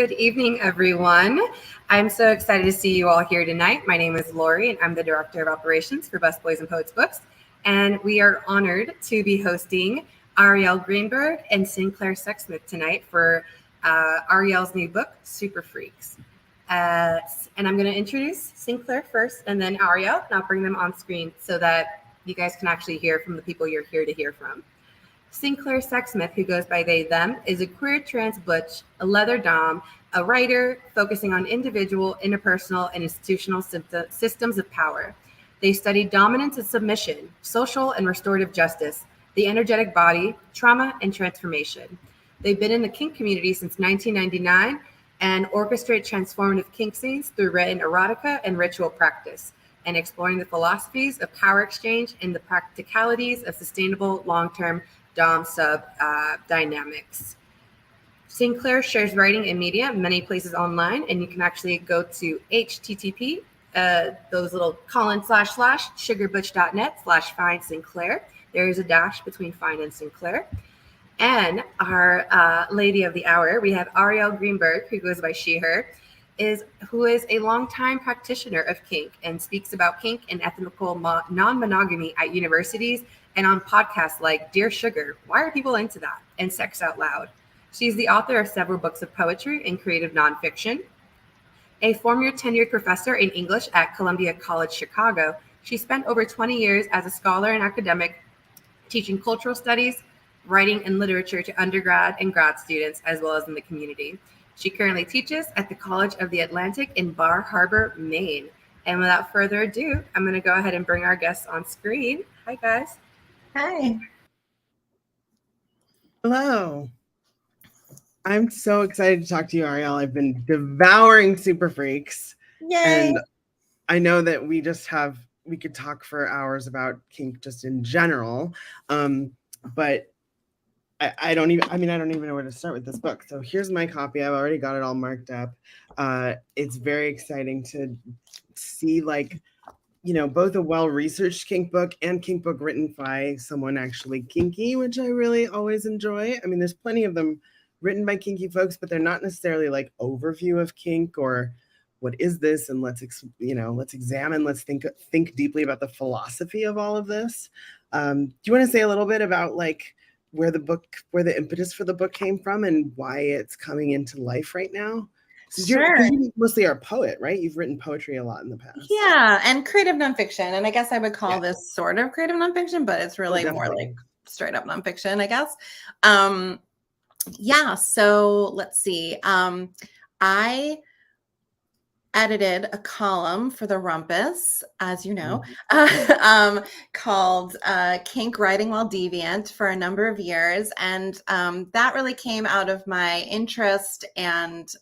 Good evening, everyone. I'm so excited to see you all here tonight. My name is Lori, and I'm the Director of Operations for Busboys and Poets Books. And we are honored to be hosting Arielle Greenberg and Sinclair Sexsmith tonight for Arielle's new book, Superfreaks. And I'm going to introduce Sinclair first and then Arielle, and I'll bring them on screen so that you guys can actually hear from the people you're here to hear from. Sinclair Sexsmith, who goes by they, them, is a queer trans butch, a leather dom, a writer focusing on individual, interpersonal, and institutional systems of power. They study dominance and submission, social and restorative justice, the energetic body, trauma, and transformation. They've been in the kink community since 1999 and orchestrate transformative kink scenes through written erotica and ritual practice, and exploring the philosophies of power exchange and the practicalities of sustainable long-term dom-sub dynamics. Sinclair shares writing and media many places online, and you can actually go to http, those little ://sugarbutch.net/find Sinclair. There is a dash between find and Sinclair. And our lady of the hour, we have Arielle Greenberg, who goes by she, her, who is a longtime practitioner of kink and speaks about kink and ethical non-monogamy at universities and on podcasts like Dear Sugar, Why Are People Into That? And Sex Out Loud. She's the author of several books of poetry and creative nonfiction. A former tenured professor in English at Columbia College Chicago, she spent over 20 years as a scholar and academic teaching cultural studies, writing, and literature to undergrad and grad students, as well as in the community. She currently teaches at the College of the Atlantic in Bar Harbor, Maine. And without further ado, I'm going to go ahead and bring our guests on screen. Hi, guys. Hi. Hello. I'm so excited to talk to you, Arielle. I've been devouring Superfreaks. Yay. And I know that we could talk for hours about kink just in general. But I don't even know where to start with this book. So here's my copy. I've already got it all marked up. It's very exciting to see, both a well-researched kink book and kink book written by someone actually kinky, which I really always enjoy. I mean, there's plenty of them written by kinky folks, but they're not necessarily like overview of kink or what is this, and let's examine, let's think deeply about the philosophy of all of this. Do you want to say a little bit about where the impetus for the book came from and why it's coming into life right now? Sure. You mostly are a poet, right? You've written poetry a lot in the past. Yeah, and creative nonfiction. And I guess I would call this sort of creative nonfiction, but it's really more like straight up nonfiction, I guess. So let's see. I edited a column for the Rumpus, as you know, called Kink Writing While Deviant for a number of years. And that really came out of my interest and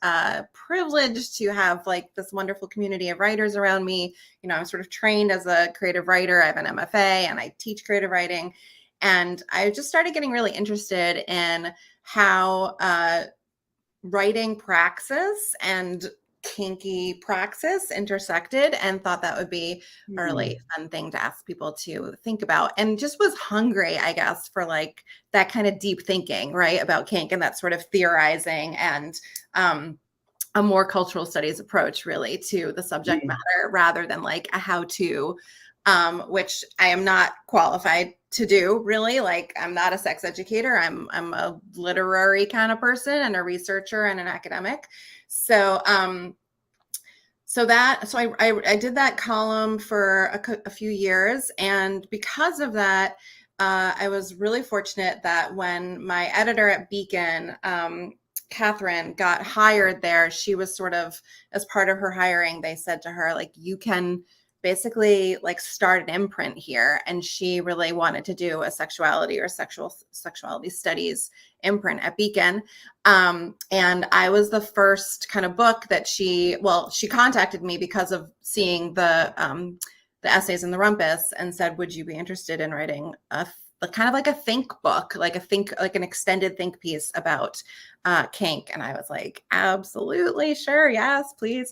privilege to have this wonderful community of writers around me. You know, I'm sort of trained as a creative writer. I have an MFA and I teach creative writing. And I just started getting really interested in how writing praxis and kinky praxis intersected, and thought that would be a really fun thing to ask people to think about, and just was hungry, I guess, for that kind of deep thinking, right, about kink and that sort of theorizing and a more cultural studies approach really to the subject matter rather than a how-to, which I am not qualified to do really. I'm not a sex educator. I'm a literary kind of person and a researcher and an academic. So I did that column for a few years. And because of that, I was really fortunate that when my editor at Beacon, Catherine, got hired there, she was sort of, as part of her hiring, they said to her, you can basically start an imprint here. And she really wanted to do a sexuality or sexuality studies imprint at Beacon. And I was the first kind of book that she contacted me because of seeing the essays in the Rumpus and said, would you be interested in writing a kind of a think book, an extended think piece about kink? And I was absolutely, sure. Yes, please.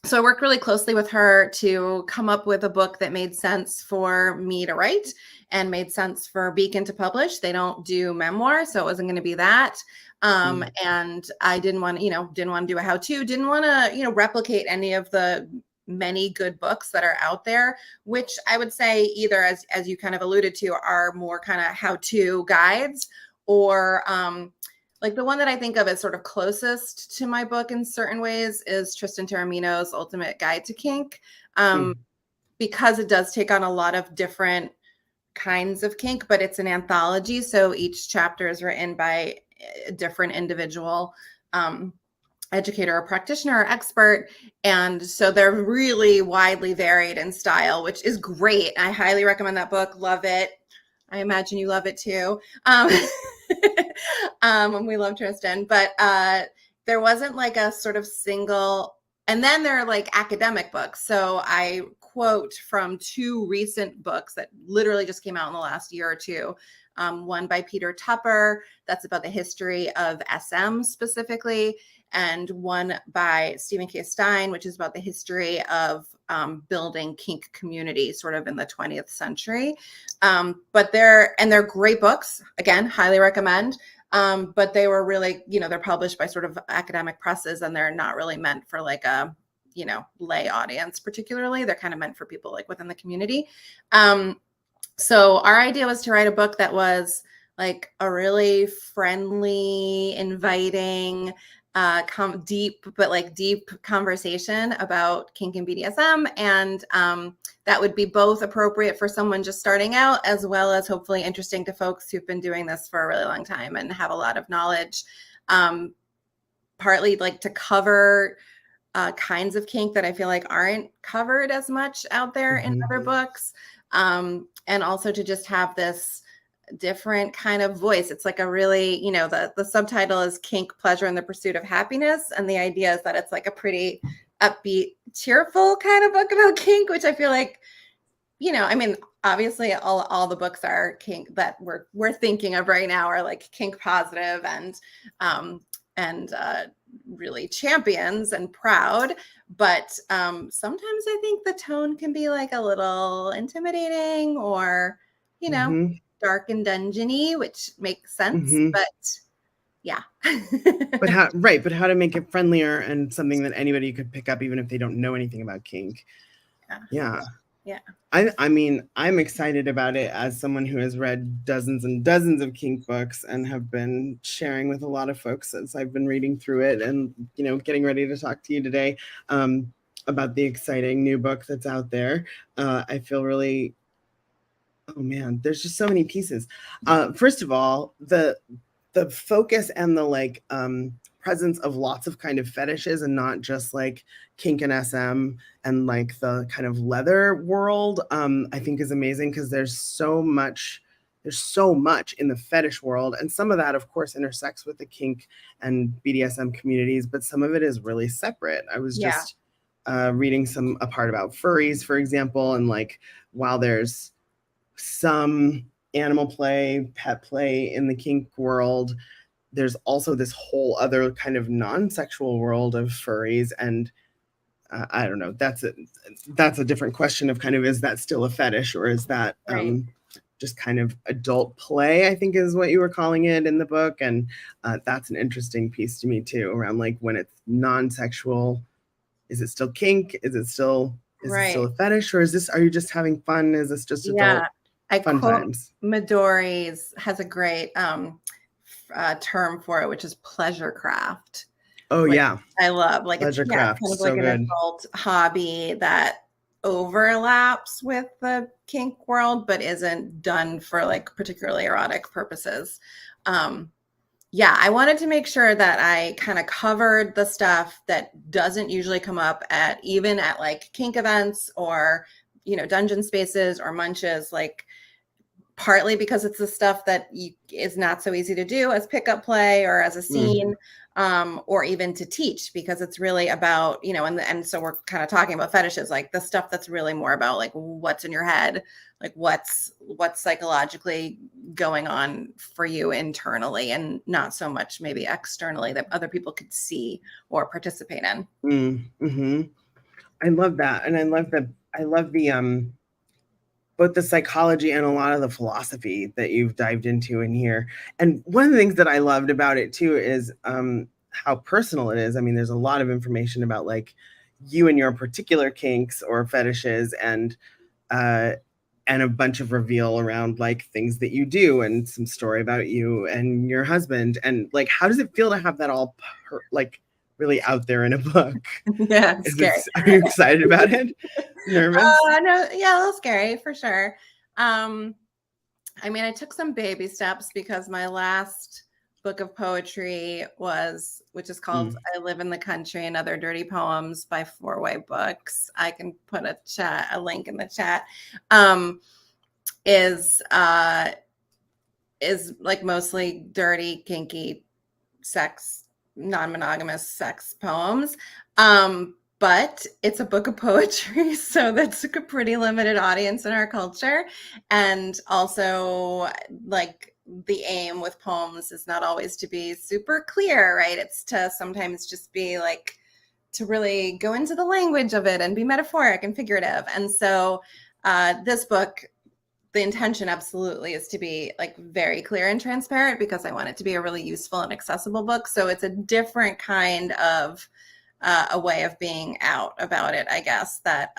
So I worked really closely with her to come up with a book that made sense for me to write and made sense for Beacon to publish. They don't do memoir, so it wasn't going to be that. And I didn't want to do a how-to, didn't want to, replicate any of the many good books that are out there, which I would say either, as you kind of alluded to, are more kind of how-to guides, or like the one that I think of as sort of closest to my book in certain ways is Tristan Taormino's Ultimate Guide to Kink, because it does take on a lot of different kinds of kink, but it's an anthology. So each chapter is written by a different individual educator or practitioner or expert. And so they're really widely varied in style, which is great. I highly recommend that book. Love it. I imagine you love it too. We love Tristan, but there wasn't like a sort of single, and then there are like academic books. So I quote from 2 recent books that literally just came out in the last year or two. One by Peter Tupper, that's about the history of SM specifically, and one by Stephen K. Stein, which is about the history of building kink community sort of in the 20th century. But they're great books. Again, highly recommend. But they were really, they're published by sort of academic presses, and they're not really meant for like a, lay audience particularly. They're kind of meant for people like within the community. So our idea was to write a book that was like a really friendly, inviting, deep conversation about kink and BDSM. And that would be both appropriate for someone just starting out, as well as hopefully interesting to folks who've been doing this for a really long time and have a lot of knowledge, partly like to cover kinds of kink that I feel like aren't covered as much out there in other books. And also to just have this different kind of voice. It's like a really, the subtitle is Kink, Pleasure, and the Pursuit of Happiness. And the idea is that it's like a pretty upbeat, cheerful kind of book about kink, which I feel like, obviously all the books are kink that we're thinking of right now are like kink positive and really champions and proud. But sometimes I think the tone can be like a little intimidating or, dark and dungeony, which makes sense. But yeah. But how to make it friendlier and something that anybody could pick up even if they don't know anything about kink. Yeah. I mean, I'm excited about it as someone who has read dozens and dozens of kink books and have been sharing with a lot of folks as I've been reading through it and, getting ready to talk to you today about the exciting new book that's out there. I feel really, oh man, there's just so many pieces. First of all, the focus and the presence of lots of kind of fetishes and not just like kink and SM and like the kind of leather world, I think is amazing because there's so much in the fetish world. And some of that, of course, intersects with the kink and BDSM communities, but some of it is really separate. I was just reading a part about furries, for example, and like while there's some animal play, pet play in the kink world, there's also this whole other kind of non-sexual world of furries. And I don't know, that's a different question of kind of, is that still a fetish or is that just kind of adult play, I think is what you were calling it in the book. And that's an interesting piece to me too, around like when it's non-sexual, is it still kink? Is it still a fetish, or are you just having fun? Is this just adult fun times? Midori's has a great term for it, which is pleasure craft. Oh, I love pleasure craft. Kind of so like good. An adult hobby that overlaps with the kink world, but isn't done for like particularly erotic purposes. I wanted to make sure that I kind of covered the stuff that doesn't usually come up at like kink events or, dungeon spaces or munches, like partly because it's the stuff that is not so easy to do as pickup play or as a scene, or even to teach, because it's really about, and so we're kind of talking about fetishes, like the stuff that's really more about like what's in your head, like what's psychologically going on for you internally, and not so much maybe externally that other people could see or participate in. I love that. And I love the both the psychology and a lot of the philosophy that you've dived into in here. And one of the things that I loved about it too is how personal it is. I mean, there's a lot of information about like you and your particular kinks or fetishes, and a bunch of reveal around like things that you do and some story about you and your husband. And like, how does it feel to have that all like really out there in a book? Yeah, it's scary. Are you excited about it? Nervous? No, yeah, a little scary for sure. I mean, I took some baby steps because my last book of poetry which is called I Live in the Country and Other Dirty Poems by Four Way Books. I can put a link in the chat. Is like mostly dirty, kinky, sex, non-monogamous sex poems. But it's a book of poetry, so that's like a pretty limited audience in our culture. And also, like, the aim with poems is not always to be super clear, right? It's to sometimes just be like, to really go into the language of it and be metaphoric and figurative. And so this book, the intention absolutely is to be like very clear and transparent, because I want it to be a really useful and accessible book. So it's a different kind of a way of being out about it, I guess. That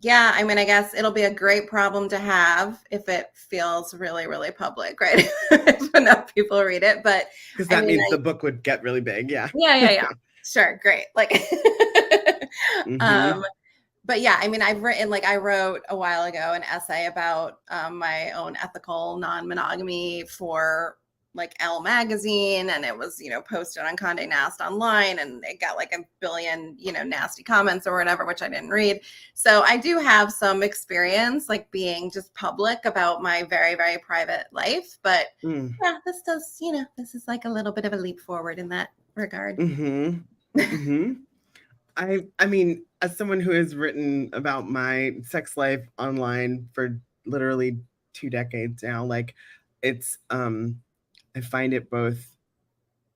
yeah, I mean, I guess it'll be a great problem to have if it feels really, really public, right? If enough people read it. But because that means the book would get really big. Yeah. Yeah. Sure, great. Like but yeah, I mean, I wrote a while ago an essay about my own ethical non-monogamy for like Elle magazine, and it was, posted on Condé Nast online, and it got like 1 billion, nasty comments or whatever, which I didn't read. So I do have some experience like being just public about my very, very private life, but yeah, this does, this is like a little bit of a leap forward in that regard. I mean, as someone who has written about my sex life online for literally 2 decades now, like it's I find it both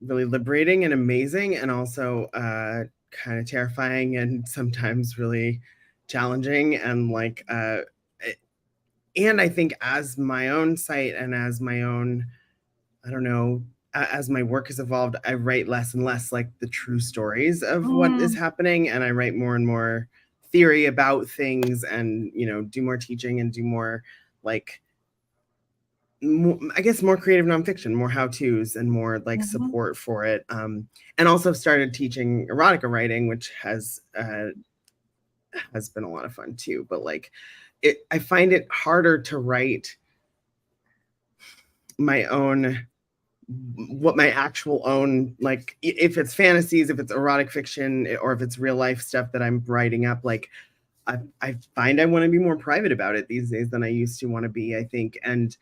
really liberating and amazing, and also kind of terrifying and sometimes really challenging. And like, and I think as my own site and as my own, I don't know, as my work has evolved, I write less and less like the true stories of what is happening. And I write more and more theory about things, and, do more teaching and do more like, I guess more creative nonfiction, more how-tos, and more like support for it. And also started teaching erotica writing, which has been a lot of fun too. But like, I find it harder to write my own, what my actual own, like if it's fantasies, if it's erotic fiction, or if it's real life stuff that I'm writing up, like I find I want to be more private about it these days than I used to want to be, I think. And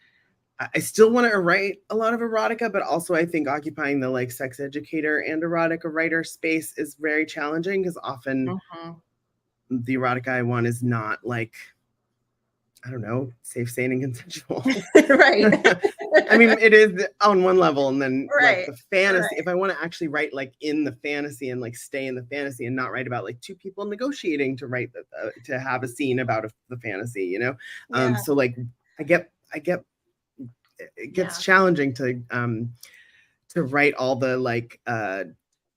I still want to write a lot of erotica, but also I think occupying the like sex educator and erotica writer space is very challenging, because often the erotica I want is not like, I don't know, safe, sane, and consensual. Right. I mean, it is on one level, and then like the fantasy, if I want to actually write like in the fantasy and like stay in the fantasy and not write about like two people negotiating to write to have a scene about the fantasy, so like I get it gets challenging to write all the like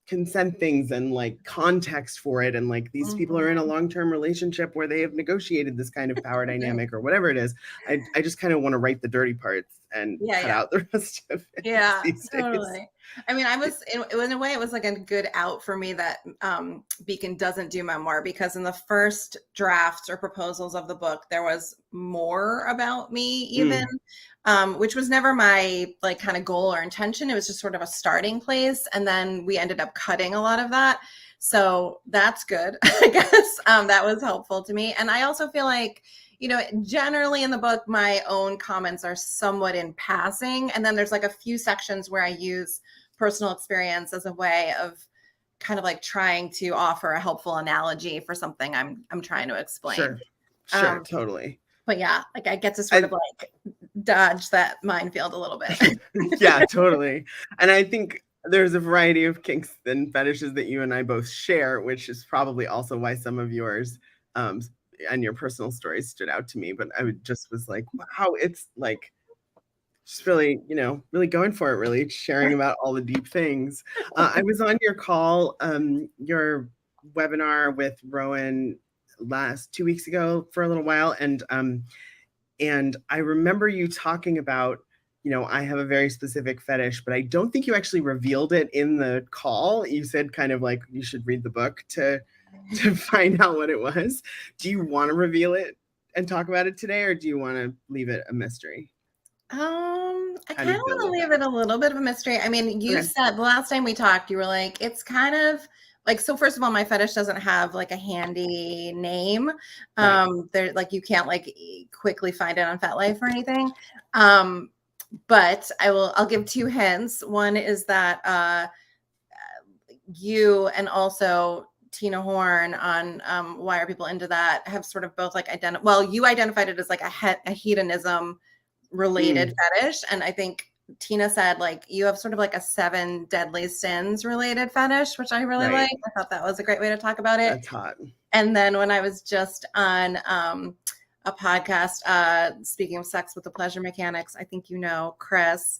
consent things and like context for it, and like these people are in a long-term relationship where they have negotiated this kind of power dynamic or whatever it is. I just kind of want to write the dirty parts and cut out the rest of it. Yeah, totally. I mean, I was in a way, it was like a good out for me that Beacon doesn't do memoir, because in the first drafts or proposals of the book, there was more about me even, which was never my like kind of goal or intention. It was just sort of a starting place. And then we ended up cutting a lot of that. So that's good, I guess. That was helpful to me. And I also feel like, generally in the book, my own comments are somewhat in passing. And then there's like a few sections where I use personal experience as a way of kind of like trying to offer a helpful analogy for something I'm trying to explain. Sure, totally. But yeah, like I get to sort of like dodge that minefield a little bit. Yeah, totally. And I think there's a variety of kinks and fetishes that you and I both share, which is probably also why some of yours and your personal stories stood out to me, but I just was like, wow, it's like just really, really going for it, really sharing about all the deep things. I was on your call, your webinar with Rowan 2 weeks ago for a little while. And I remember you talking about, I have a very specific fetish, but I don't think you actually revealed it in the call. You said kind of like you should read the book to find out what it was. Do you want to reveal it and talk about it today, or do you want to leave it a mystery? I kind of want to leave it a little bit of a mystery. I mean, you said the last time we talked, you were like, it's kind of like, so first of all, my fetish doesn't have like a handy name. There, like, you can't like quickly find it on FetLife or anything. But I'll give 2 hints. One is that you and also Tina Horn on Why Are People Into That have sort of both like you identified it as like a hedonism related fetish, and I think Tina said like you have sort of like a 7 deadly sins related fetish, which I really like. I thought that was a great way to talk about it. That's hot. And then when I was just on a podcast, speaking of sex with the pleasure mechanics, I think Chris,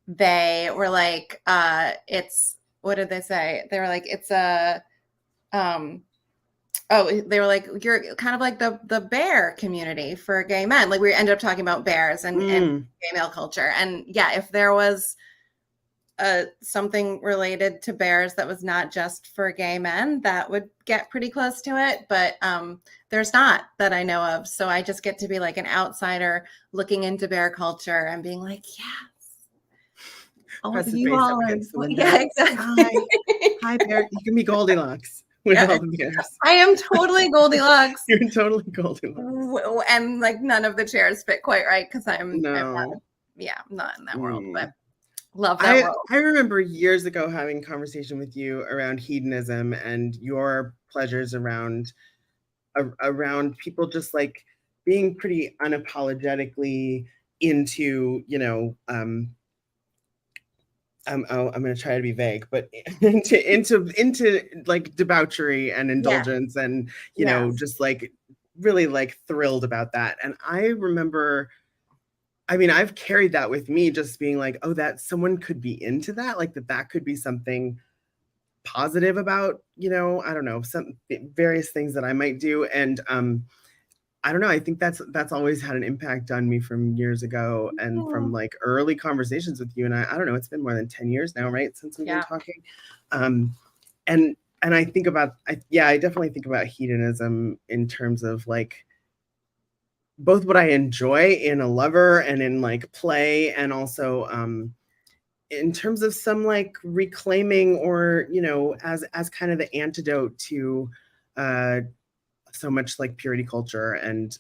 they were like, it's, what did they say? They were like, it's a they were like, you're kind of like the bear community for gay men. Like, we ended up talking about bears and gay male culture. And yeah, if there was something related to bears that was not just for gay men, that would get pretty close to it. But there's not, that I know of. So I just get to be like an outsider looking into bear culture and being like, yes. Oh, you all are. Yeah, exactly. Hi, bear. You can be Goldilocks. With all the bears. I am totally Goldilocks. You're totally Goldilocks. And like none of the chairs fit quite right because I'm not in that world, but love that world. I remember years ago having a conversation with you around hedonism and your pleasures around people just like being pretty unapologetically into, I'm going to try to be vague, but into like debauchery and indulgence and, just like really like thrilled about that. And I remember, I mean, I've carried that with me, just being like, oh, that someone could be into that, like that could be something positive about, I don't know, some various things that I might do. And I don't know. I think that's always had an impact on me from years ago and from like early conversations with you. And I don't know, it's been more than 10 years now, right? Since we've been talking. And I think about, I definitely think about hedonism in terms of like both what I enjoy in a lover and in like play, and also in terms of some like reclaiming or, as kind of the antidote to so much like purity culture and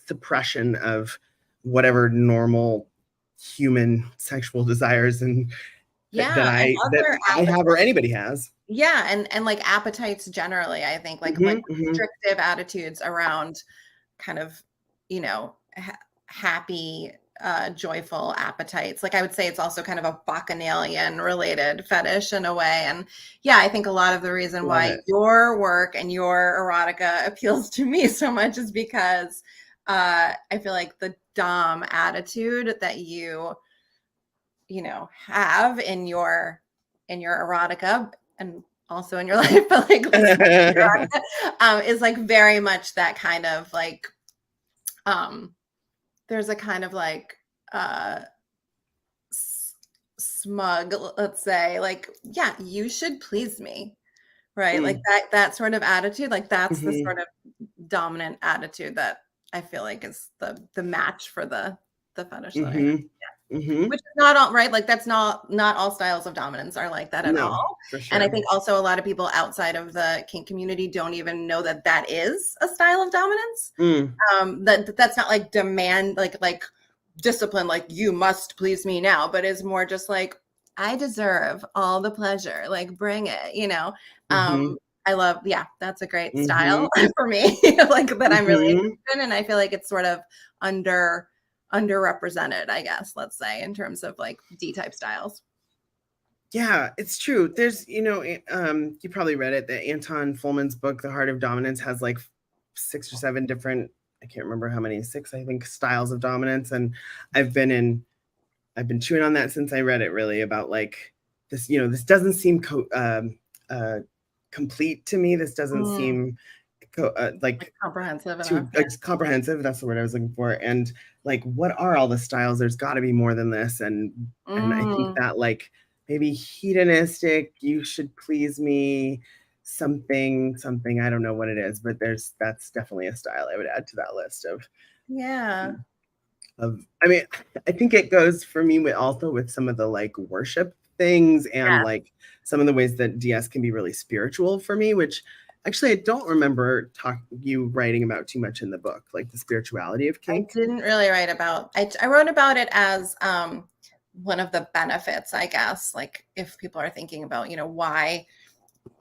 suppression of whatever normal human sexual desires and that I have or anybody has. Yeah, and like appetites generally, I think like restrictive attitudes around kind of happy joyful appetites. Like, I would say it's also kind of a bacchanalian related fetish in a way. And yeah, I think a lot of the reason why your work and your erotica appeals to me so much is because I feel like the dom attitude that you have in your erotica and also in your life, but like is like very much that kind of like there's a kind of like smug, let's say, like, yeah, you should please me, right? Like that sort of attitude, like that's the sort of dominant attitude that I feel like is the match for the fetish. Which is not all right. Like, that's not all styles of dominance are like that at all. For sure. And I think also a lot of people outside of the kink community don't even know that is a style of dominance. That's not like demand, like discipline, like you must please me now, but is more just like, I deserve all the pleasure, like bring it, I love, that's a great style for me, like that I'm really interested in. And I feel like it's sort of underrepresented, I guess, let's say, in terms of like D-type styles. Yeah, it's true. There's, you probably read it, that Anton Fullman's book, The Heart of Dominance, has like 6 or 7 different, I can't remember how many, 6, I think, styles of dominance. And I've been chewing on that since I read it, really, about like this, this doesn't seem complete to me. This doesn't seem like comprehensive enough. Comprehensive. That's the word I was looking for. And like, what are all the styles? There's got to be more than this. And I think that like maybe hedonistic, you should please me, something. I don't know what it is, but that's definitely a style I would add to that list of. Yeah. I mean, I think it goes for me with some of the like worship things and like some of the ways that DS can be really spiritual for me, which actually I don't remember you writing about too much in the book, like the spirituality of kink. I didn't really write about. I wrote about it as one of the benefits, I guess. Like if people are thinking about, why.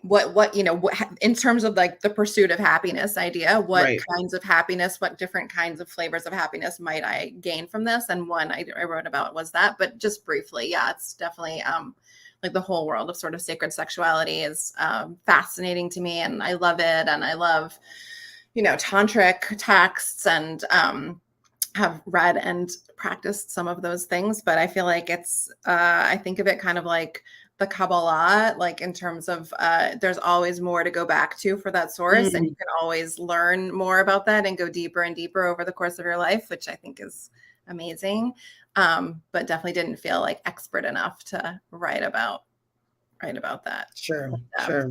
What in terms of like the pursuit of happiness idea, what kinds of happiness, what different kinds of flavors of happiness might I gain from this? And one I wrote about was that, but just briefly, it's definitely like the whole world of sort of sacred sexuality is fascinating to me, and I love it, and I love tantric texts, and have read and practiced some of those things, but I feel like it's I think of it kind of like the Kabbalah, like in terms of there's always more to go back to for that source, and you can always learn more about that and go deeper and deeper over the course of your life, which I think is amazing. But definitely didn't feel like expert enough to write about that. Sure. Yeah.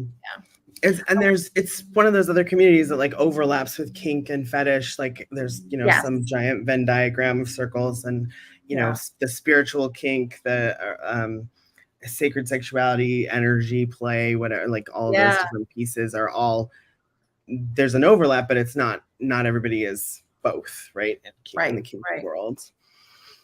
It's one of those other communities that like overlaps with kink and fetish. Like there's, some giant Venn diagram of circles, and, the spiritual kink, the sacred sexuality, energy play, whatever, like all those different pieces are all, there's an overlap, but it's not everybody is both, right? In the kink world.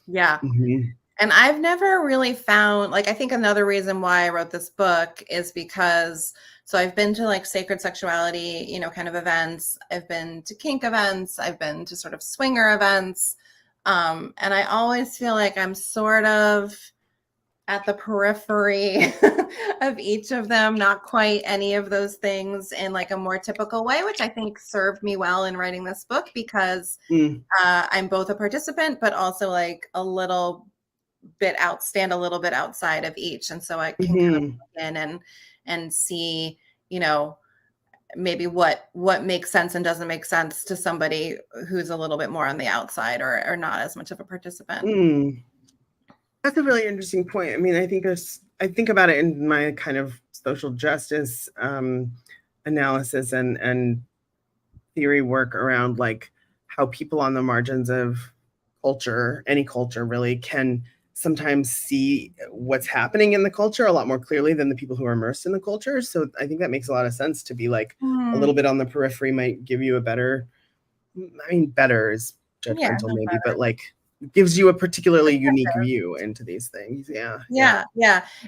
Yeah. Mm-hmm. And I've never really found, like, I think another reason why I wrote this book is because, so I've been to like sacred sexuality, kind of events. I've been to kink events. I've been to sort of swinger events. And I always feel like I'm sort of at the periphery of each of them, not quite any of those things in like a more typical way, which I think served me well in writing this book, because I'm both a participant, but also like stand a little bit outside of each. And so I can kind of look in and see, maybe what makes sense and doesn't make sense to somebody who's a little bit more on the outside or not as much of a participant. That's a really interesting point. I mean, I think about it in my kind of social justice analysis and theory work around like how people on the margins of culture, any culture really, can sometimes see what's happening in the culture a lot more clearly than the people who are immersed in the culture. So I think that makes a lot of sense to be like a little bit on the periphery might give you better is judgmental maybe, but like gives you a particularly unique view into these things. Yeah.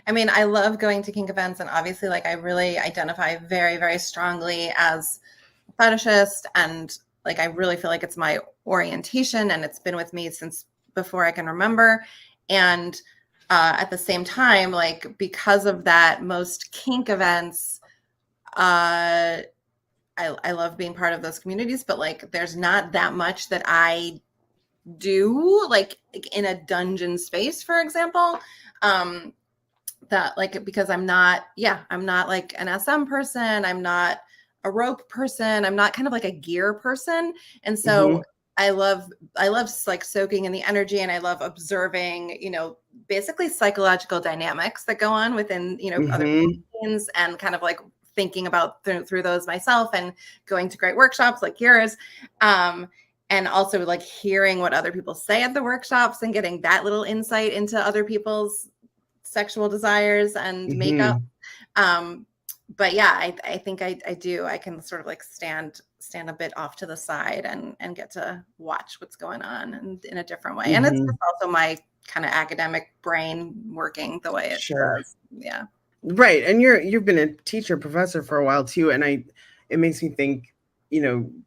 I mean, I love going to kink events, and obviously like I really identify very, very strongly as a fetishist, and like I really feel like it's my orientation, and it's been with me since before I can remember. And at the same time, like because of that, most kink events, I love being part of those communities, but like there's not that much that I do like in a dungeon space, for example, that like, because I'm not like an SM person, I'm not a rope person, I'm not kind of like a gear person. And so I love like soaking in the energy, and I love observing, basically psychological dynamics that go on within, other things, and kind of like thinking about through those myself, and going to great workshops like yours. And also like hearing what other people say at the workshops and getting that little insight into other people's sexual desires and makeup. But yeah, I think I do. I can sort of like stand a bit off to the side and get to watch what's going on and in a different way. And it's just also my kind of academic brain working the way it does. Yeah. Right. And you've been a professor for a while too. And it makes me think,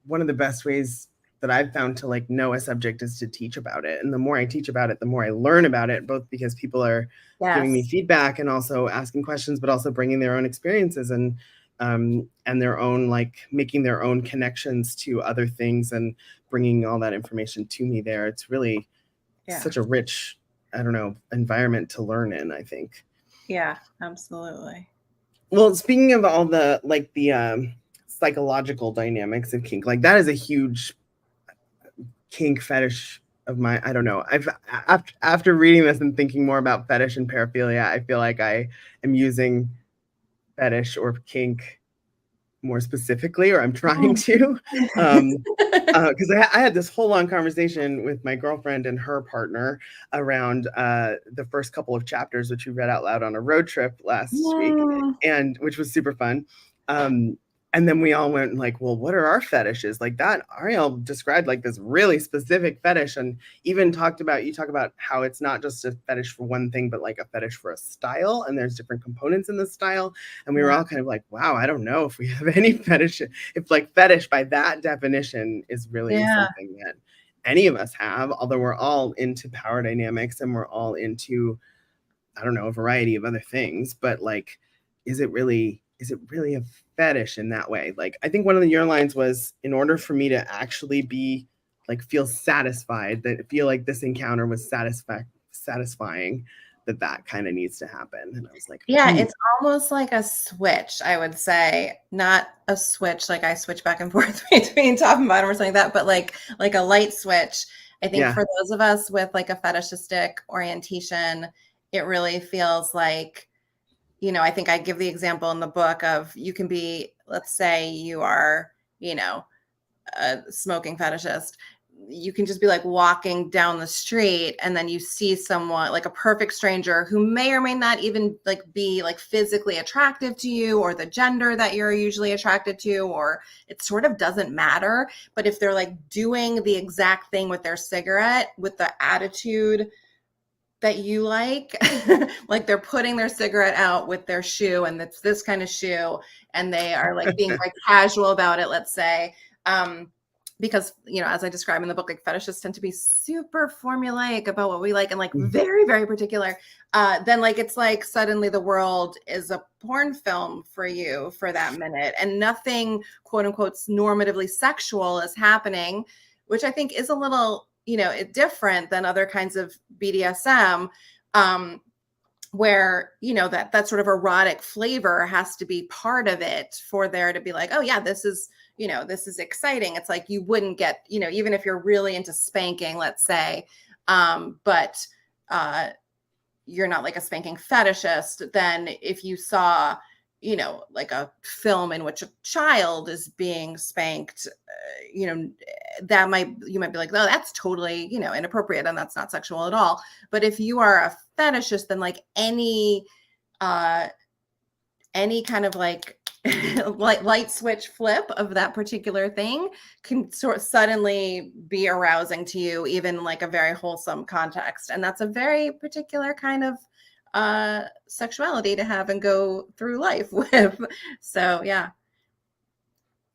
one of the best ways that I've found to like know a subject is to teach about it. And the more I teach about it, the more I learn about it, both because people are giving me feedback and also asking questions, but also bringing their own experiences and their own, like making their own connections to other things and bringing all that information to me there. It's really such a rich, I don't know, environment to learn in, I think. Yeah, absolutely. Well, speaking of all the, like the psychological dynamics of kink, like that is a huge kink fetish of my, I don't know. After reading this and thinking more about fetish and paraphilia, I feel like I am using fetish or kink more specifically, or I'm trying to, because I had this whole long conversation with my girlfriend and her partner around the first couple of chapters, which we read out loud on a road trip last week, and which was super fun. And then we all went like, well, what are our fetishes? Like that, Arielle described like this really specific fetish, and even you talk about how it's not just a fetish for one thing, but like a fetish for a style, and there's different components in the style. And we were all kind of like, wow, I don't know if we have any fetish, if like fetish by that definition is really something that any of us have, although we're all into power dynamics and we're all into, I don't know, a variety of other things, but like, is it really a fetish in that way? Like, I think one of your lines was, in order for me to actually be like, feel satisfied, that feel like this encounter was satisfying, that kind of needs to happen. And I was like, it's almost like a switch, I would say. Not a switch like I switch back and forth between top and bottom or something like that, but like a light switch. I think for those of us with like a fetishistic orientation, it really feels like, you know, I think I give the example in the book of, you can be, let's say you are, you know, a smoking fetishist. You can just be like walking down the street and then you see someone, like a perfect stranger who may or may not even like be like physically attractive to you, or the gender that you're usually attracted to, or it sort of doesn't matter. But if they're like doing the exact thing with their cigarette with the attitude that you like they're putting their cigarette out with their shoe, and it's this kind of shoe, and they are like being like casual about it, let's say, because, you know, as I describe in the book, like fetishists tend to be super formulaic about what we like and like very, very particular. Then like, it's like suddenly the world is a porn film for you for that minute, and nothing quote unquote normatively sexual is happening, which I think is a little, you know, different than other kinds of BDSM, where, you know, that sort of erotic flavor has to be part of it for there to be like, oh yeah, this is, you know, this is exciting. It's like, you wouldn't get, you know, even if you're really into spanking, let's say, but you're not like a spanking fetishist, then if you saw, you know, like a film in which a child is being spanked, you know, you might be like, oh, that's totally, you know, inappropriate, and that's not sexual at all. But if you are a fetishist, then like any kind of like light switch flip of that particular thing can sort of suddenly be arousing to you, even like a very wholesome context. And that's a very particular kind of sexuality to have and go through life with. So yeah,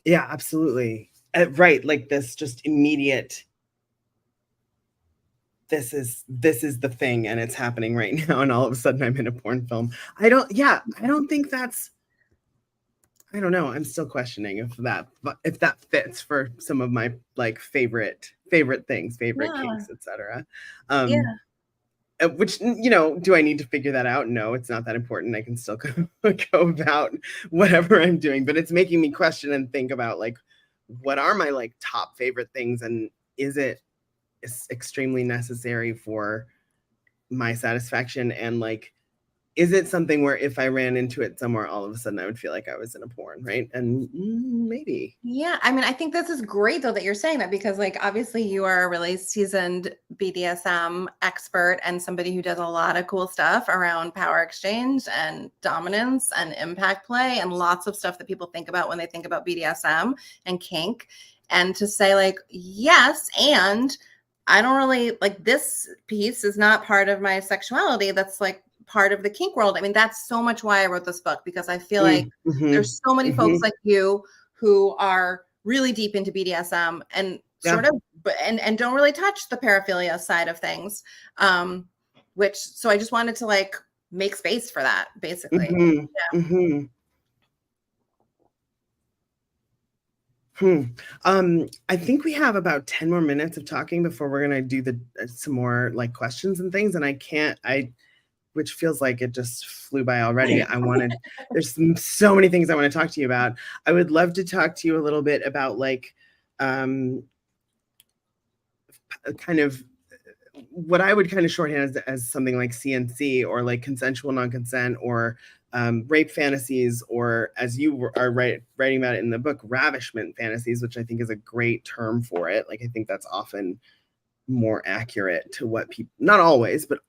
absolutely. Right, like this just immediate, this is the thing, and it's happening right now, and all of a sudden I'm in a porn film. I don't think that's, I don't know, I'm still questioning if that fits for some of my like favorite things, kinks, etc. Which, you know, do I need to figure that out? No, it's not that important. I can still go about whatever I'm doing, but it's making me question and think about like, what are my like top favorite things, and is it extremely necessary for my satisfaction, and like, is it something where if I ran into it somewhere, all of a sudden I would feel like I was in a porn, right? And maybe. Yeah, I mean, I think this is great though that you're saying that, because like obviously you are a really seasoned BDSM expert and somebody who does a lot of cool stuff around power exchange and dominance and impact play and lots of stuff that people think about when they think about BDSM and kink. And to say like, yes, and I don't really like, this piece is not part of my sexuality. That's like part of the kink world. I mean, that's so much why I wrote this book, because I feel like there's so many folks like you who are really deep into BDSM and sort of, and don't really touch the paraphilia side of things. So I just wanted to like make space for that, basically. Mm-hmm. Yeah. Mm-hmm. I think we have about 10 more minutes of talking before we're gonna do some more like questions and things, and which feels like it just flew by already. There's so many things I want to talk to you about. I would love to talk to you a little bit about like kind of what I would kind of shorthand as something like CNC, or like consensual non-consent, or rape fantasies, or as you are writing about it in the book, ravishment fantasies, which I think is a great term for it. Like, I think that's often more accurate to what people, not always, but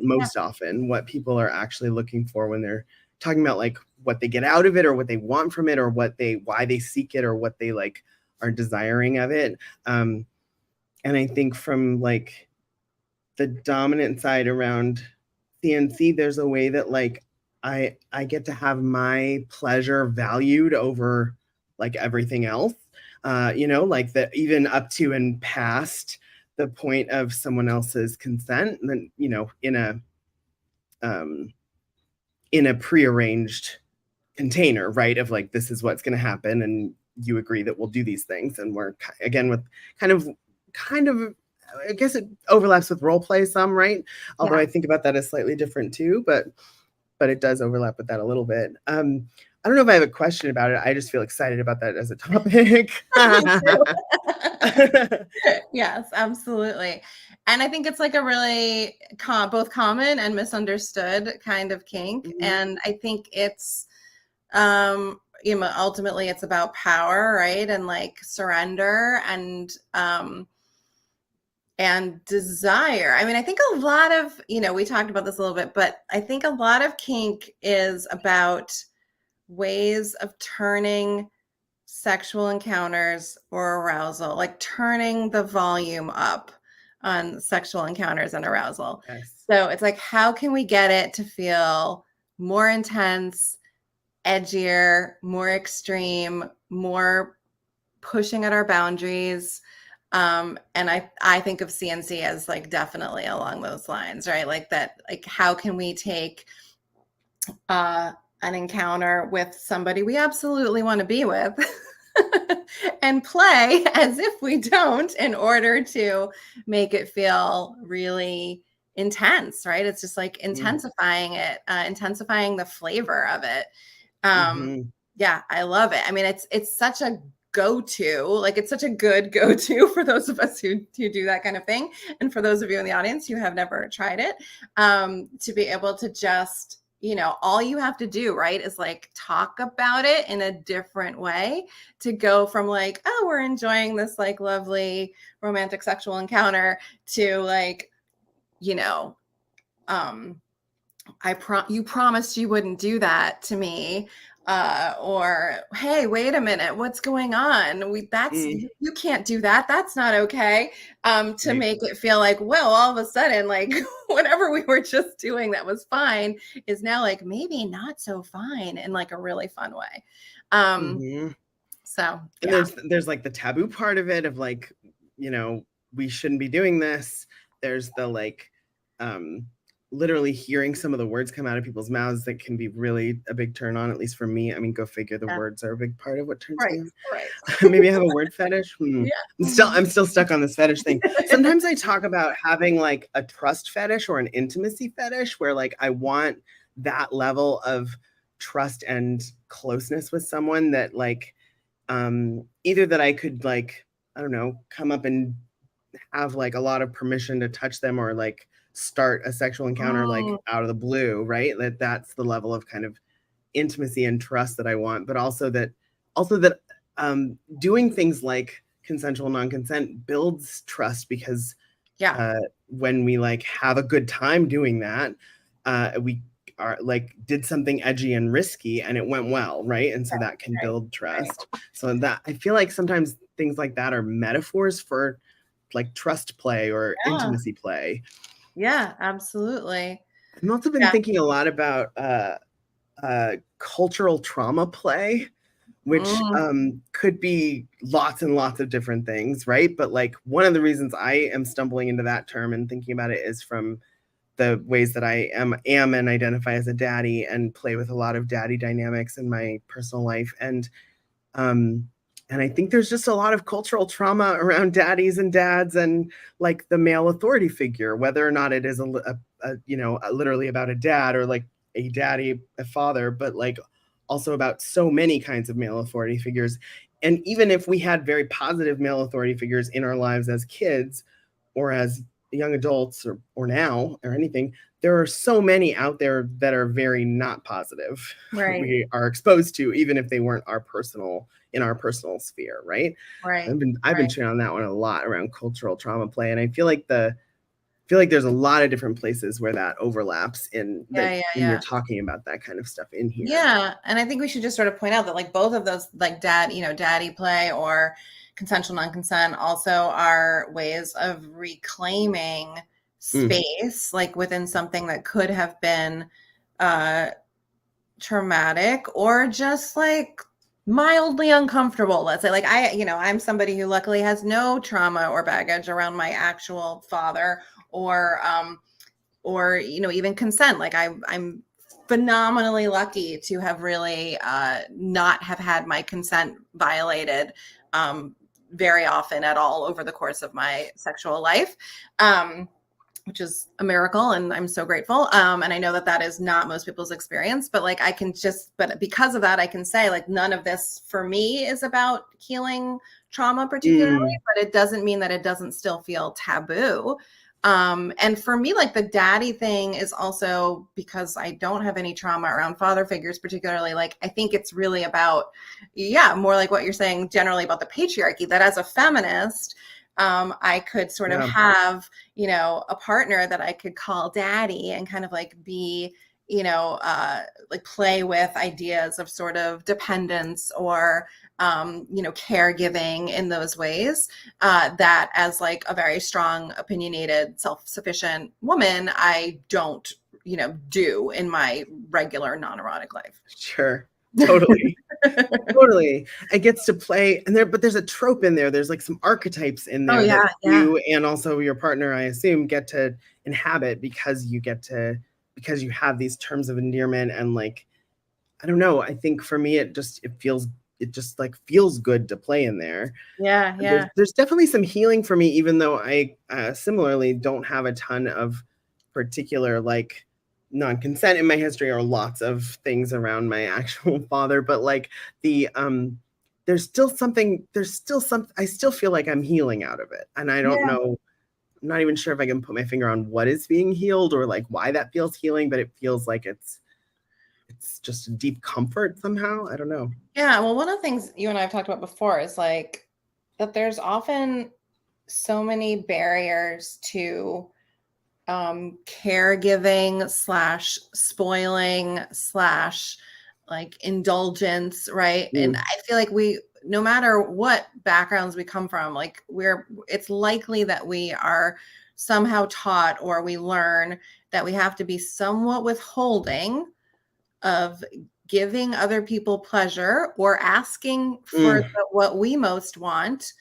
most often, what people are actually looking for when they're talking about like what they get out of it, or what they want from it, or why they seek it, or what they like are desiring of it. And I think from like the dominant side around CNC, there's a way that like I get to have my pleasure valued over like everything else, like that, even up to and past the point of someone else's consent, and then, in a prearranged container, right, of like, this is what's going to happen, and you agree that we'll do these things, and we're again with kind of I guess it overlaps with role play some, right? Although I think about that as slightly different too, but it does overlap with that a little bit. I don't know if I have a question about it. I just feel excited about that as a topic. Yes, absolutely. And I think it's like a really both common and misunderstood kind of kink. Mm-hmm. And I think it's, ultimately it's about power, right? And like surrender and desire. I mean, I think a lot of, we talked about this a little bit, but I think a lot of kink is about ways of turning sexual encounters or arousal, like turning the volume up on sexual encounters and arousal. Yes. So it's like, how can we get it to feel more intense, edgier, more extreme, more pushing at our boundaries? And I think of CNC as like definitely along those lines, right? Like that, like how can we take an encounter with somebody we absolutely want to be with and play as if we don't, in order to make it feel really intense, right? It's just like intensifying it, intensifying the flavor of it. Yeah, I love it. I mean, it's such a go-to, like it's such a good go-to for those of us who do that kind of thing, and for those of you in the audience who have never tried it, to be able to just, all you have to do, right, is like talk about it in a different way, to go from like, oh, we're enjoying this like lovely romantic sexual encounter, to like, you promised you wouldn't do that to me. Or, hey, wait a minute, what's going on? You can't do that. That's not okay. To make it feel like, well, all of a sudden, like whatever we were just doing that was fine is now like maybe not so fine in like a really fun way. So and there's like the taboo part of it, of like, we shouldn't be doing this. There's the like, literally hearing some of the words come out of people's mouths that can be really a big turn on, at least for me. I mean, go figure, the words are a big part of what turns me on. Right. Maybe I have a word fetish. Yeah. I'm still stuck on this fetish thing. Sometimes I talk about having like a trust fetish or an intimacy fetish, where like I want that level of trust and closeness with someone, that like either that I could like, I don't know, come up and have like a lot of permission to touch them, or like start a sexual encounter like out of the blue, right? That's the level of kind of intimacy and trust that I want, but also that doing things like consensual non-consent builds trust, because when we like have a good time doing that, we are like did something edgy and risky and it went well, right? And so that can build trust. So that, I feel like sometimes things like that are metaphors for like trust play or intimacy play. Yeah, absolutely. I've also been thinking a lot about cultural trauma play, which could be lots and lots of different things, right? But like one of the reasons I am stumbling into that term and thinking about it is from the ways that I am and identify as a daddy and play with a lot of daddy dynamics in my personal life. And I think there's just a lot of cultural trauma around daddies and dads and like the male authority figure, whether or not it is literally about a dad or like a daddy, a father, but like also about so many kinds of male authority figures. And even if we had very positive male authority figures in our lives as kids or as young adults or now or anything, there are so many out there that are very not positive. Right. We are exposed to, even if they weren't in our personal sphere, right? Right. I've been chewing on that one a lot around cultural trauma play, and I feel like there's a lot of different places where that overlaps when you're talking about that kind of stuff in here. Yeah, and I think we should just sort of point out that like both of those, like daddy play or consensual non-consent, also are ways of reclaiming space, like within something that could have been traumatic or just like mildly uncomfortable. Let's say, like I'm somebody who luckily has no trauma or baggage around my actual father or even consent. Like I'm phenomenally lucky to have really not have had my consent violated very often at all over the course of my sexual life, which is a miracle, and I'm so grateful. And I know that is not most people's experience, but like but because of that, I can say like none of this for me is about healing trauma particularly, but it doesn't mean that it doesn't still feel taboo. And for me, like the daddy thing is also because I don't have any trauma around father figures, particularly. Like, I think it's really about, more like what you're saying generally about the patriarchy, that as a feminist, I could sort of have, a partner that I could call daddy and kind of like be, like play with ideas of sort of dependence or, caregiving in those ways, that as like a very strong, opinionated, self-sufficient woman, I don't, do in my regular non-erotic life. Sure. Totally. Totally. It gets to play but there's a trope in there. There's like some archetypes in there that you and also your partner, I assume, get to inhabit because you have these terms of endearment. And like, I don't know, I think for me, it just feels good to play in there. Yeah. There's definitely some healing for me, even though I similarly don't have a ton of particular like non-consent in my history or lots of things around my actual father, but like there's still something I still feel like I'm healing out of it. And I don't know, I'm not even sure if I can put my finger on what is being healed or like why that feels healing, but it feels like it's just a deep comfort somehow. I don't know. Yeah. Well, one of the things you and I have talked about before is like that there's often so many barriers to caregiving / spoiling / like indulgence, right? And I feel like no matter what backgrounds we come from, like it's likely that we are somehow taught or we learn that we have to be somewhat withholding of giving other people pleasure or asking for what we most want,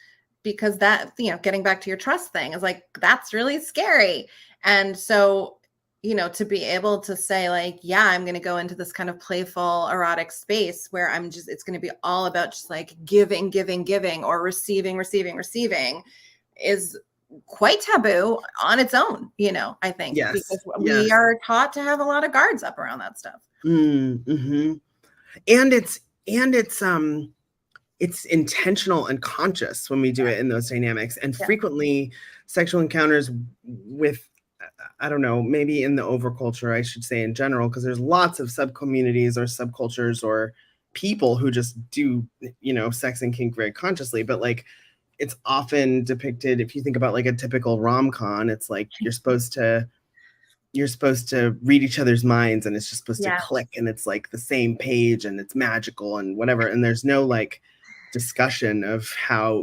because that, getting back to your trust thing is like, that's really scary. And so, to be able to say like, I'm going to go into this kind of playful erotic space where it's going to be all about just like giving or receiving is quite taboo on its own, I think, because we are taught to have a lot of guards up around that stuff. Mm-hmm. And it's intentional and conscious when we do it in those dynamics. And frequently sexual encounters with, I don't know, maybe in the overculture, I should say in general, because there's lots of sub-communities or subcultures or people who just do, sex and kink very consciously. But like, it's often depicted, if you think about like a typical rom-com, it's like you're supposed to read each other's minds and it's just supposed to click and it's like the same page and it's magical and whatever. And there's no like discussion of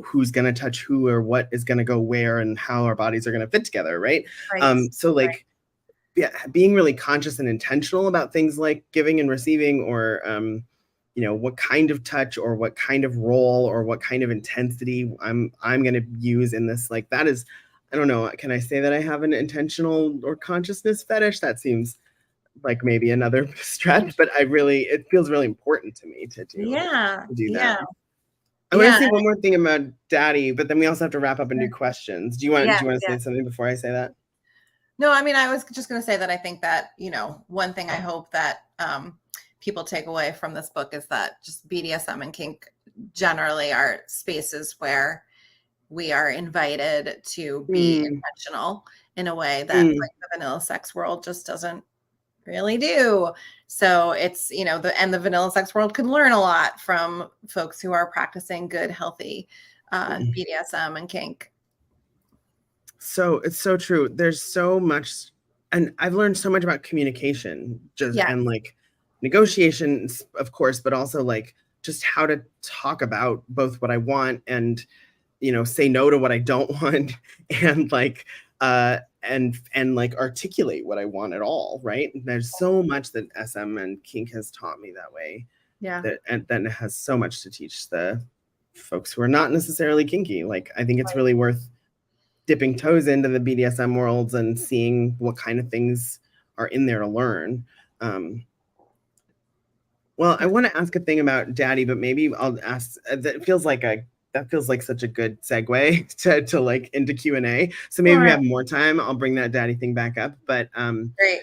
who's going to touch who or what is going to go where and how our bodies are going to fit together. Right. So like, being really conscious and intentional about things like giving and receiving or what kind of touch or what kind of role or what kind of intensity I'm going to use in this. Like that is, I don't know. Can I say that I have an intentional or consciousness fetish? That seems like maybe another stretch, but it feels really important to me to do that. I want to say one more thing about Daddy, but then we also have to wrap up and do questions. Do you want to say something before I say that? No, I mean, I was just going to say that I think that, one thing I hope that people take away from this book is that just BDSM and kink generally are spaces where we are invited to be intentional in a way that like the vanilla sex world just doesn't really do. So it's, the vanilla sex world can learn a lot from folks who are practicing good, healthy BDSM and kink. So it's so true. There's so much, and I've learned so much about communication and like negotiation, of course, but also like just how to talk about both what I want and, say no to what I don't want and like, and like articulate what I want at all. Right. And there's so much that SM and kink has taught me that way. Yeah. And then it has so much to teach the folks who are not necessarily kinky. Like, I think it's really worth dipping toes into the BDSM worlds and seeing what kind of things are in there to learn. Well, I want to ask a thing about Daddy, but maybe I'll ask, that feels like such a good segue to like into Q&A. So maybe we have more time. I'll bring that Daddy thing back up. But great.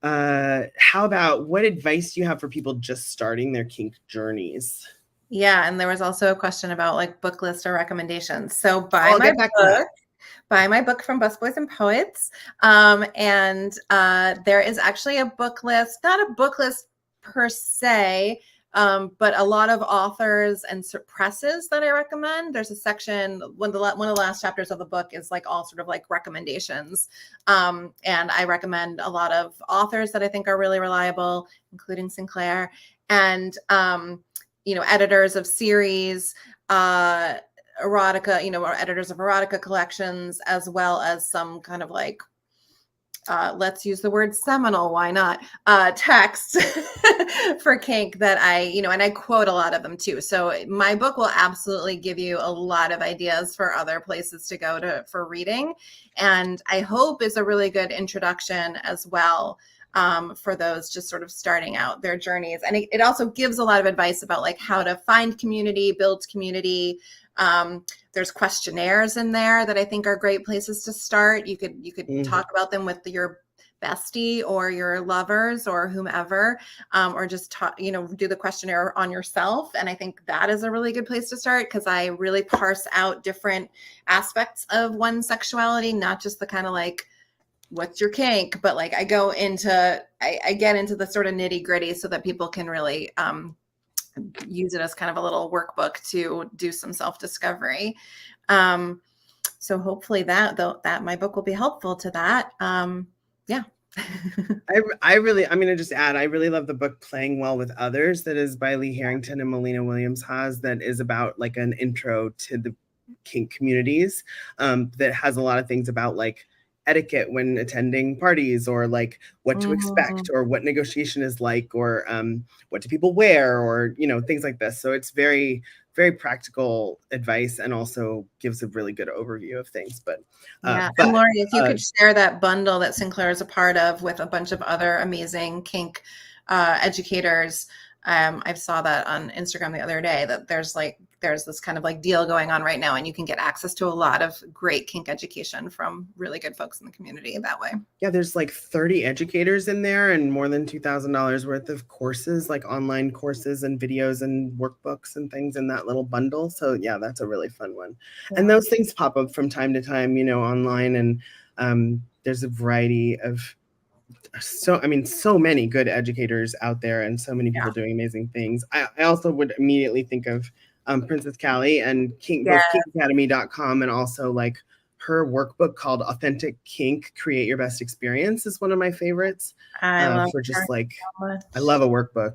How about, what advice do you have for people just starting their kink journeys? Yeah, and there was also a question about like book list or recommendations. So buy my book from Busboys and Poets. And there is actually a book list, not a book list per se, but a lot of authors and presses that I recommend. There's a section, one of the last chapters of the book is like all sort of like recommendations. And I recommend a lot of authors that I think are really reliable, including Sinclair, and editors of series, erotica, or editors of erotica collections, as well as some kind of like, let's use the word seminal, why not, text for kink that and I quote a lot of them too. So my book will absolutely give you a lot of ideas for other places to go for reading. And I hope is a really good introduction as well for those just sort of starting out their journeys. And it also gives a lot of advice about like how to find community, build community. There's questionnaires in there that I think are great places to start. You could talk about them with your bestie or your lovers or whomever, or just do the questionnaire on yourself. And I think that is a really good place to start, because I really parse out different aspects of one's sexuality, not just the kind of like, what's your kink, but like I get into the sort of nitty gritty so that people can really use it as kind of a little workbook to do some self-discovery. So hopefully that my book will be helpful to that. Yeah. I'm going to just add, I really love the book Playing Well with Others, that is by Lee Harrington and Mollena Williams-Haas, that is about like an intro to the kink communities, that has a lot of things about like etiquette when attending parties, or like what to expect, or what negotiation is like, or what do people wear, or things like this. So it's very, very practical advice, and also gives a really good overview of things. But and Lori, if you could share that bundle that Sinclair is a part of with a bunch of other amazing kink educators. I saw that on Instagram the other day, that there's this kind of like deal going on right now, and you can get access to a lot of great kink education from really good folks in the community that way. Yeah, there's like 30 educators in there, and more than $2,000 worth of courses, like online courses and videos and workbooks and things in that little bundle. So yeah, that's a really fun one. Yeah. And those things pop up from time to time, online, and there's a variety of so many good educators out there, and so many people doing amazing things. I also would immediately think of Princess Callie and both kinkacademy.com, and also like her workbook called Authentic Kink, Create Your Best Experience is one of my favorites. I love a workbook.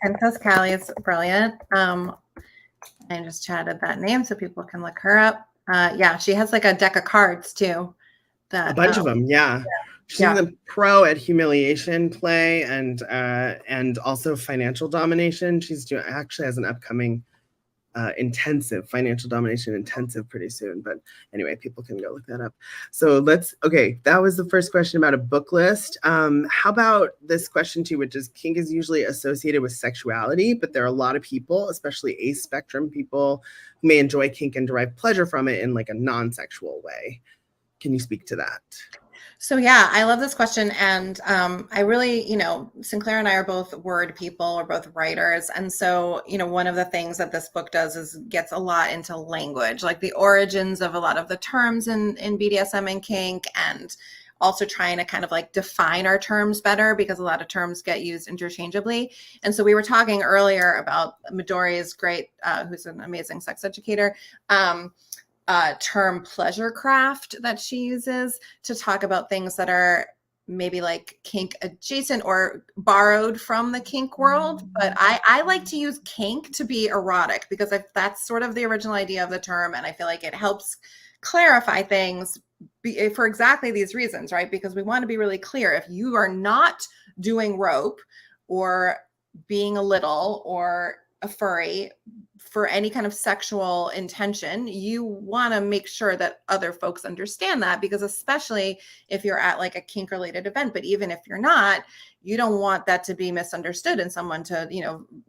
Princess Callie is brilliant. I just chatted that name so people can look her up. She has like a deck of cards too. A bunch of them, yeah. She's even a pro at humiliation play and also financial domination. She's actually has an upcoming intensive financial domination intensive pretty soon. But anyway, people can go look that up. So that was the first question about a book list. How about this question too, which is kink is usually associated with sexuality, but there are a lot of people, especially aspectrum people, who may enjoy kink and derive pleasure from it in like a non-sexual way. Can you speak to that? So yeah, I love this question. And I really, Sinclair and I are both word people, we're both writers. And so, one of the things that this book does is gets a lot into language, like the origins of a lot of the terms in BDSM and kink, and also trying to kind of like define our terms better because a lot of terms get used interchangeably. And so we were talking earlier about Midori's great, who's an amazing sex educator, term pleasure craft that she uses to talk about things that are maybe like kink adjacent or borrowed from the kink world. But I like to use kink to be erotic because that's sort of the original idea of the term. And I feel like it helps clarify things for exactly these reasons, right? Because we want to be really clear. If you are not doing rope or being a little or a furry for any kind of sexual intention, you want to make sure that other folks understand that, because especially if you're at like a kink related event, but even if you're not, you don't want that to be misunderstood and someone to,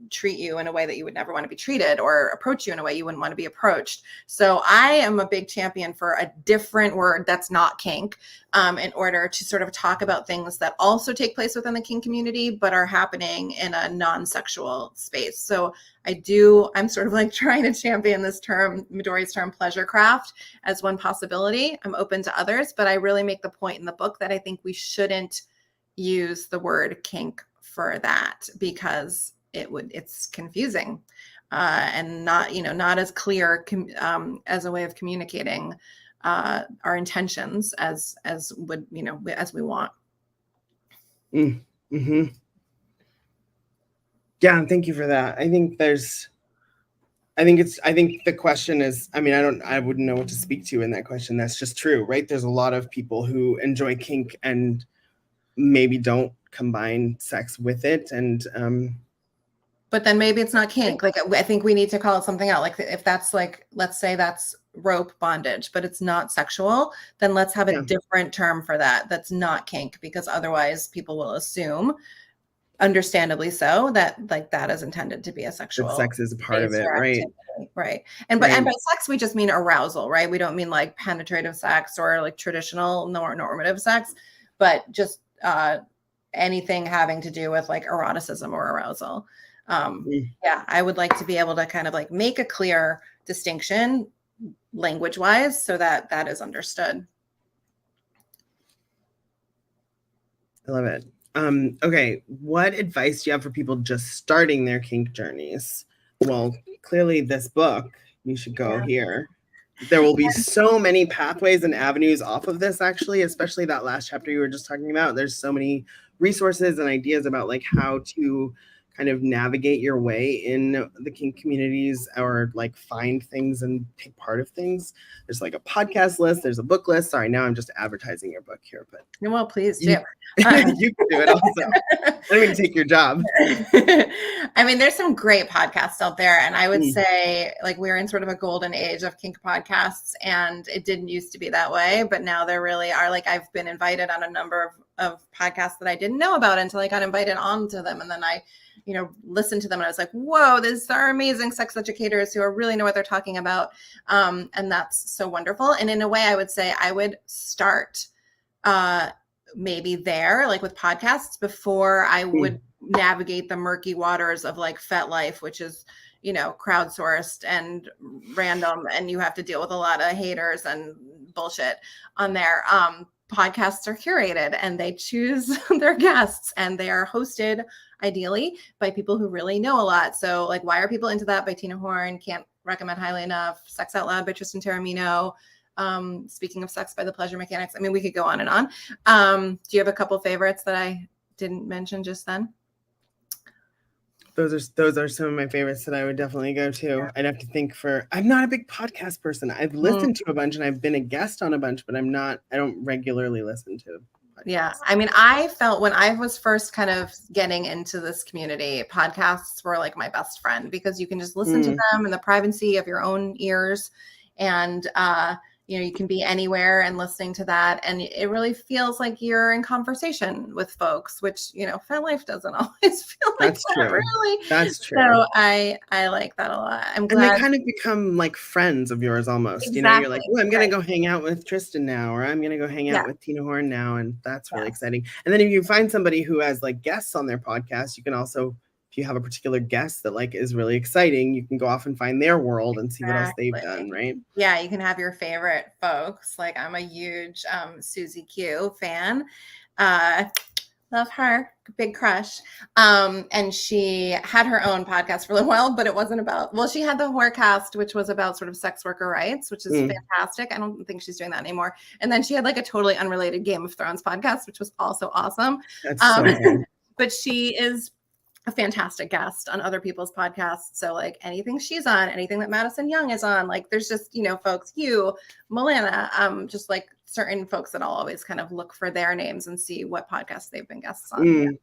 treat you in a way that you would never want to be treated or approach you in a way you wouldn't want to be approached. So I am a big champion for a different word that's not kink, in order to sort of talk about things that also take place within the kink community, but are happening in a non-sexual space. So I'm sort of like trying to champion this term, Midori's term, pleasure craft, as one possibility. I'm open to others, but I really make the point in the book that I think we shouldn't use the word kink for that because it's confusing and not as clear as a way of communicating our intentions as we want. Mm-hmm. Yeah, thank you for that. I think the question is, I wouldn't know what to speak to in that question. That's just true, right? There's a lot of people who enjoy kink and maybe don't combine sex with it. And but then maybe it's not kink. Like, I think we need to call it something else. Like if that's like, let's say that's rope bondage, but it's not sexual, then let's have a different term for that. That's not kink, because otherwise people will assume, understandably so, that like that is intended to be a sexual. That sex is a part of it, right? Right. And by sex, we just mean arousal, right? We don't mean like penetrative sex or like traditional normative sex, but just anything having to do with like eroticism or arousal. I would like to be able to kind of like make a clear distinction language wise so that that is understood. I love it. Okay, what advice do you have for people just starting their kink journeys? Well, clearly this book, you should go here. There will be so many pathways and avenues off of this, actually, especially that last chapter you were just talking about. There's so many resources and ideas about like how to kind of navigate your way in the kink communities or like find things and take part of things. There's like a podcast list, there's a book list. Sorry, now I'm just advertising your book here, but well, please do. You can do it also. I'm going to take your job. I mean, there's some great podcasts out there, and I would say like we're in sort of a golden age of kink podcasts, and it didn't used to be that way, but now there really are. Like I've been invited on a number of podcasts that I didn't know about until I got invited onto them, and then I listened to them and I was like, whoa, these are amazing sex educators who really know what they're talking about. And that's so wonderful. And in a way, I would say I would start maybe there, like with podcasts, before I would navigate the murky waters of like FetLife, which is, crowdsourced and random, and you have to deal with a lot of haters and bullshit on there. Podcasts are curated and they choose their guests, and they are hosted ideally by people who really know a lot. So like, Why Are People Into That by Tina Horn, can't recommend highly enough. Sex Out Loud by Tristan Taormino. Speaking of Sex by the Pleasure Mechanics. I mean, we could go on and on. Do you have a couple favorites that I didn't mention just then? Those are some of my favorites that I would definitely go to. Yeah. I'd have to think I'm not a big podcast person. I've listened to a bunch and I've been a guest on a bunch, but I don't regularly listen to Yeah. I mean, I felt when I was first kind of getting into this community, podcasts were like my best friend because you can just listen to them in the privacy of your own ears. And, you can be anywhere and listening to that. And it really feels like you're in conversation with folks, which, FetLife doesn't always feel like That's that, true. really. That's true. So I like that a lot. I'm glad. And they kind of become like friends of yours almost. Exactly. You're like, oh, I'm going to go hang out with Tristan now, or I'm going to go hang out with Tina Horn now. And that's really exciting. And then if you find somebody who has like guests on their podcast, you can also, if you have a particular guest that like is really exciting, you can go off and find their world and see what else they've done, right? Yeah, you can have your favorite folks. Like I'm a huge Susie Q fan. Love her, big crush. And she had her own podcast for a little while, but it wasn't about, she had the Whorecast, which was about sort of sex worker rights, which is fantastic. I don't think she's doing that anymore. And then she had like a totally unrelated Game of Thrones podcast, which was also awesome. That's so fun. But she is a fantastic guest on other people's podcasts. So like anything she's on, anything that Madison Young is on, like there's just, folks, Mollena, just like certain folks that I'll always kind of look for their names and see what podcasts they've been guests on.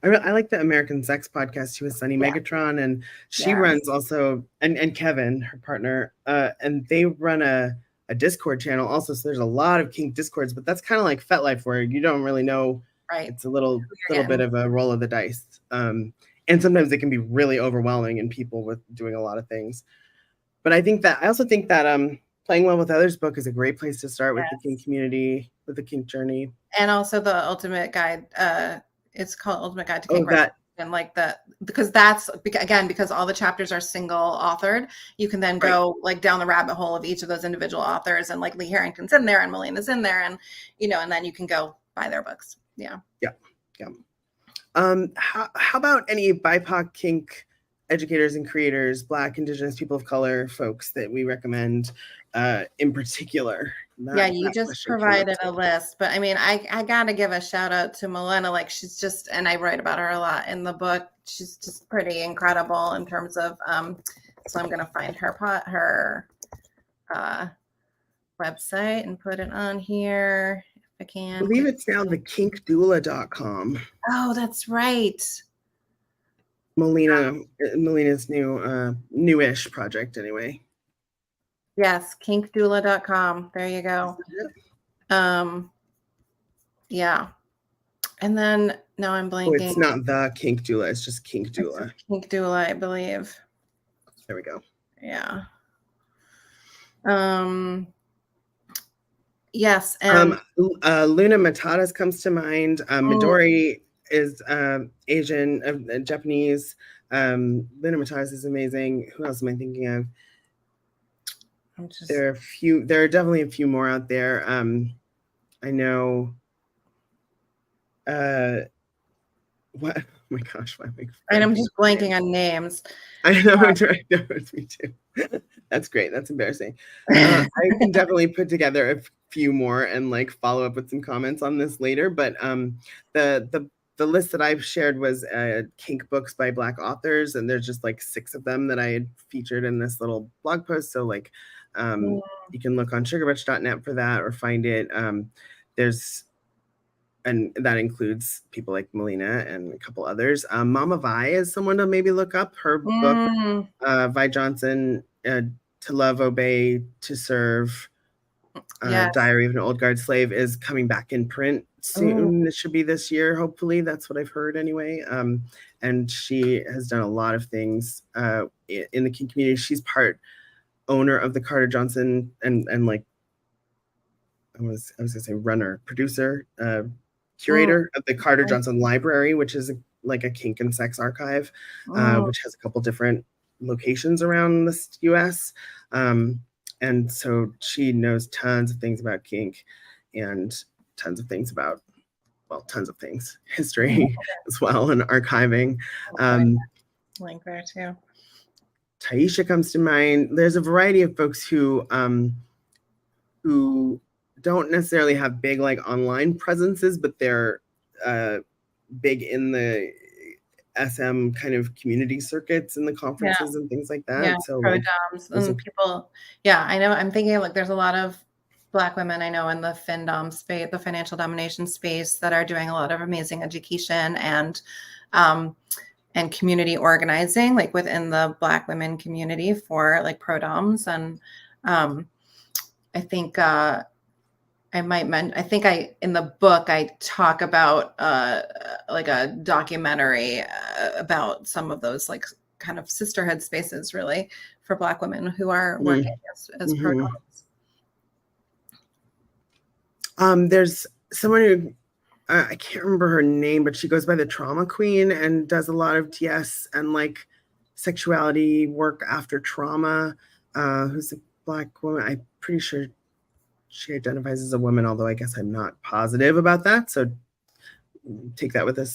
I like the American Sex podcast. She was Sunny Megatron, and she runs also, and Kevin, her partner, and they run a Discord channel also. So there's a lot of kink Discords, but that's kind of like FetLife where you don't really know. Right. It's a little bit of a roll of the dice. And sometimes it can be really overwhelming in people with doing a lot of things. But I also think that Playing Well with Others book is a great place to start with the kink community, with the kink journey. And also the Ultimate Guide. It's called Ultimate Guide to Kink. And like that, because that's, again, because all the chapters are single authored, you can then go like down the rabbit hole of each of those individual authors, and like Lee Harrington's in there and Molena's in there, and and then you can go buy their books. Yeah. How about any BIPOC kink educators and creators, Black, Indigenous, people of color folks that we recommend in particular? You just provided a list, but I mean, I gotta give a shout out to Mollena. Like she's just, and I write about her a lot in the book. She's just pretty incredible in terms of, so I'm gonna find her website and put it on here. I can. I believe it's now the kinkdoula.com. Oh, that's right. Mollena's newish project anyway. Yes, kinkdoula.com. There you go. Yeah. And then now I'm blanking. Oh, it's not the Kink Doula, it's just Kink Doula. Kink Doula, I believe. There we go. Yeah. Yes, and Luna Matatas comes to mind. Midori is Asian, Japanese. Luna Matatas is amazing. Who else am I thinking of? There are definitely a few more out there. I know. What? Oh my gosh! Why am I? And I'm just blanking on names. I know. It's me too. That's great. That's embarrassing. I can definitely put together a few more and like follow up with some comments on this later. But the list that I've shared was kink books by Black authors, and there's just like 6 of them that I had featured in this little blog post. So like you can look on sugarbutch.net for that or find it. And that includes people like Mollena and a couple others. Mama Vi is someone to maybe look up. Her book, Vi Johnson, To Love, Obey, To Serve, Diary of an Old Guard Slave is coming back in print soon. It should be this year, hopefully. That's what I've heard anyway. And she has done a lot of things in the kink community. She's part owner of the Carter Johnson and like, I was gonna say runner, producer, curator of the Carter Johnson Library, which is like a kink and sex archive, which has a couple different locations around the US. And so she knows tons of things about kink and tons of things about, tons of things, history as well, and archiving. Link there too. Taisha comes to mind. There's a variety of folks who don't necessarily have big like online presences, but they're big in the SM kind of community circuits and the conferences and things like that. Yeah, so pro like, doms and people. Yeah, I know. I'm thinking like there's a lot of Black women I know in the FinDom space, the financial domination space, that are doing a lot of amazing education and community organizing, like within the Black women community for like pro-doms. And I think in the book I talk about like a documentary about some of those like kind of sisterhood spaces, really, for Black women who are working as pro-doms. There's someone who I can't remember her name, but she goes by the Trauma Queen and does a lot of DS and like sexuality work after trauma. Who's a Black woman? I'm pretty sure she identifies as a woman, although I guess I'm not positive about that. So take that with an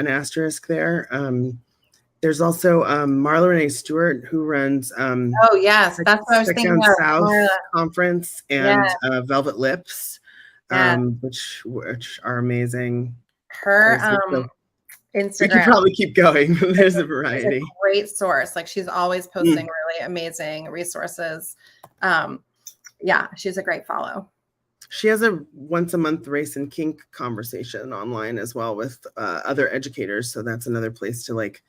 asterisk there. There's also Marla Renee Stewart, who runs oh yes, that's what I was thinking of. South Conference and Velvet Lips, which are amazing. Her Instagram. We could probably keep going. There's a variety. It's a great source. Like she's always posting really amazing resources. Yeah, she's a great follow. She has a once a month race and kink conversation online as well with other educators. So that's another place to like,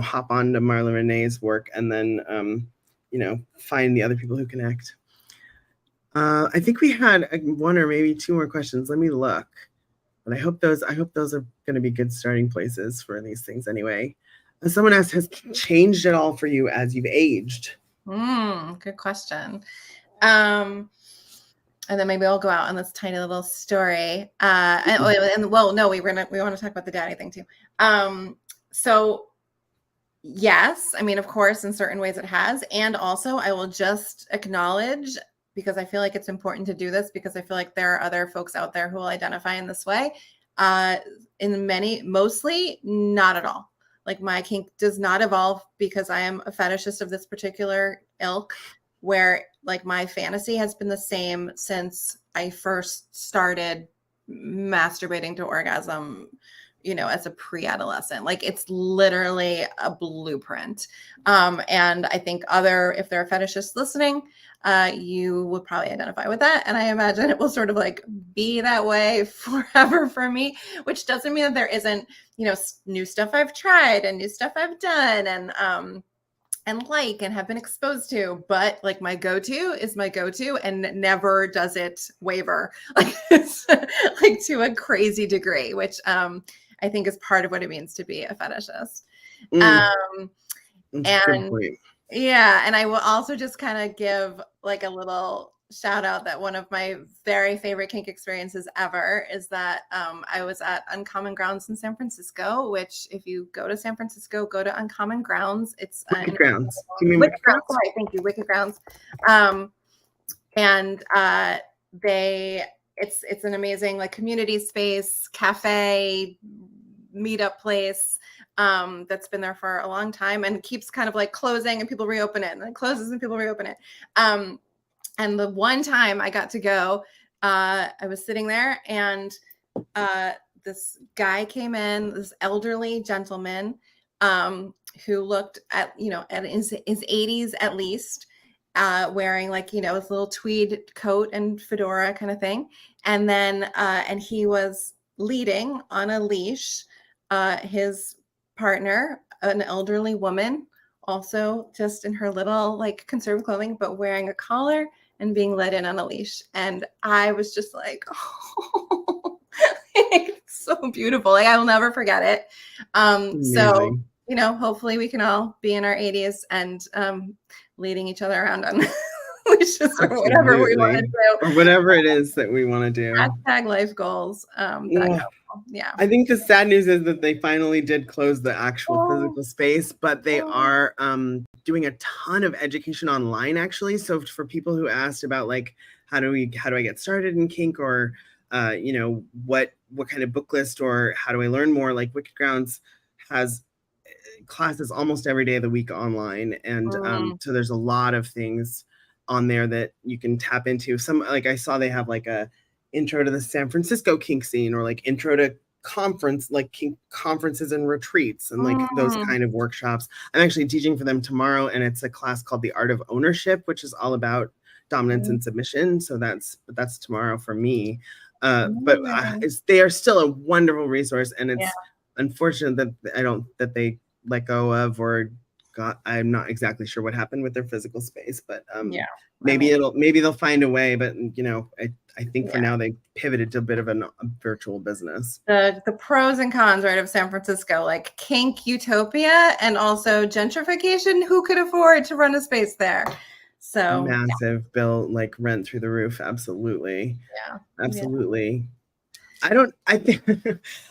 hop on to Marla Renee's work and then, find the other people who connect. I think we had one or maybe two more questions. Let me look. But I hope those are going to be good starting places for these things anyway. Someone asked, has changed at all for you as you've aged? Good question. And then maybe I'll go out on this tiny little story. We want to talk about the daddy thing too. So yes, I mean, of course, in certain ways it has. And also I will just acknowledge, because I feel like it's important to do this, because I feel like there are other folks out there who will identify in this way. Mostly not at all. Like my kink does not evolve because I am a fetishist of this particular ilk, where like my fantasy has been the same since I first started masturbating to orgasm, as a pre-adolescent. Like it's literally a blueprint. And I think if there are fetishists listening, you would probably identify with that. And I imagine it will sort of like be that way forever for me, which doesn't mean that there isn't, new stuff I've tried and new stuff I've done and have been exposed to, but like my go-to is my go-to and never does it waver like it's like to a crazy degree, which I think is part of what it means to be a fetishist. And I will also just kind of give like a little shout out that one of my very favorite kink experiences ever is that I was at Uncommon Grounds in San Francisco, which if you go to San Francisco, go to Uncommon Grounds. It's Wicked Grounds. You mean Wicked Grounds? Sorry, thank you, Wicked Grounds. It's an amazing like community space, cafe, meetup place that's been there for a long time and keeps kind of like closing and people reopen it and then closes and people reopen it. And the one time I got to go, I was sitting there and this guy came in, this elderly gentleman who looked at his 80s at least, wearing like, his little tweed coat and fedora kind of thing. And then, and he was leading on a leash his partner, an elderly woman, also just in her little like conservative clothing, but wearing a collar and being led in on a leash. And I was just like, oh, it's so beautiful. Like I will never forget it. So, hopefully we can all be in our 80s and leading each other around on leashes or whatever we want to do. Or whatever it is that we want to do. Hashtag life goals. Yeah. I think the sad news is that they finally did close the actual physical space, but they are doing a ton of education online actually. So for people who asked about like how do I get started in kink, or what kind of book list, or how do I learn more, like Wicked Grounds has classes almost every day of the week online, and so there's a lot of things on there that you can tap into. Some, like I saw they have like a intro to the San Francisco kink scene, or like intro to conference, like kink conferences and retreats, and like those kind of workshops. I'm actually teaching for them tomorrow, and it's a class called The Art of Ownership, which is all about dominance and submission. So that's tomorrow for me. But Nice. they are still a wonderful resource, and it's Yeah. unfortunate that they let go of or I'm not exactly sure what happened with their physical space, but maybe they'll find a way. But I think for now they pivoted to a bit of a virtual business. The pros and cons, right, of San Francisco, like kink utopia and also gentrification. Who could afford to run a space there? So massive bill, like rent through the roof. Absolutely. Yeah. Absolutely. Yeah. I think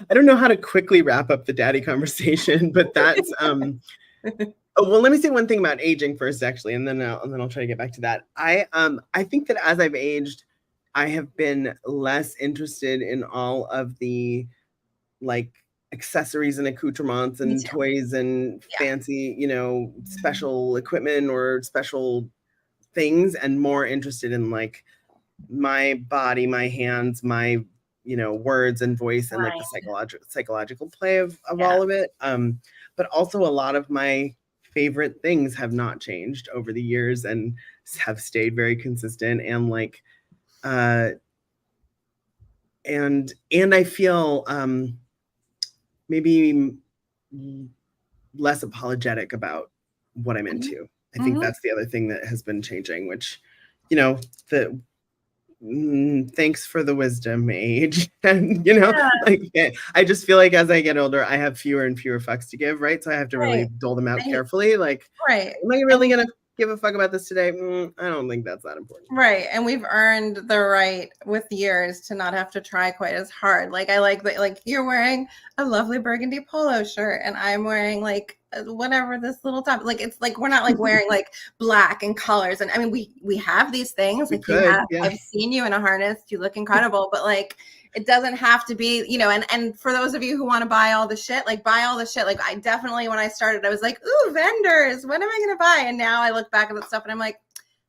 I don't know how to quickly wrap up the daddy conversation, but that's well, let me say one thing about aging first, actually, and then I'll try to get back to that. I think that as I've aged, I have been less interested in all of the like accessories and accoutrements and toys and fancy, special equipment or special things, and more interested in like my body, my hands, my words and voice, and like the psychological play of all of it. But also a lot of my favorite things have not changed over the years and have stayed very consistent, and like and I feel maybe less apologetic about what I'm into. I think that's the other thing that has been changing, which thanks for the wisdom, age. And I just feel like as I get older, I have fewer and fewer fucks to give, right? So I have to really dole them out carefully. Like, am I really gonna give a fuck about this today? I don't think that's that important. Right. And we've earned the right with years to not have to try quite as hard. Like I like that, like you're wearing a lovely burgundy polo shirt and I'm wearing like whatever this little top. Like it's like we're not like wearing like black and colors. And I mean we have these things. Like I've seen you in a harness, you look incredible, but like it doesn't have to be, and for those of you who want to buy all the shit, like buy all the shit. Like I definitely, when I started, I was like, ooh, vendors, when am I going to buy? And now I look back at that stuff and I'm like,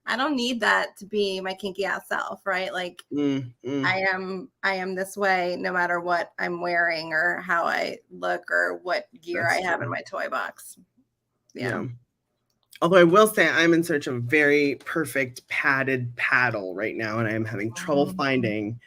I don't need that to be my kinky ass self, right? Like I am this way no matter what I'm wearing or how I look or what gear I have in my toy box. Yeah. Although I will say I'm in search of a very perfect padded paddle right now, and I'm having trouble finding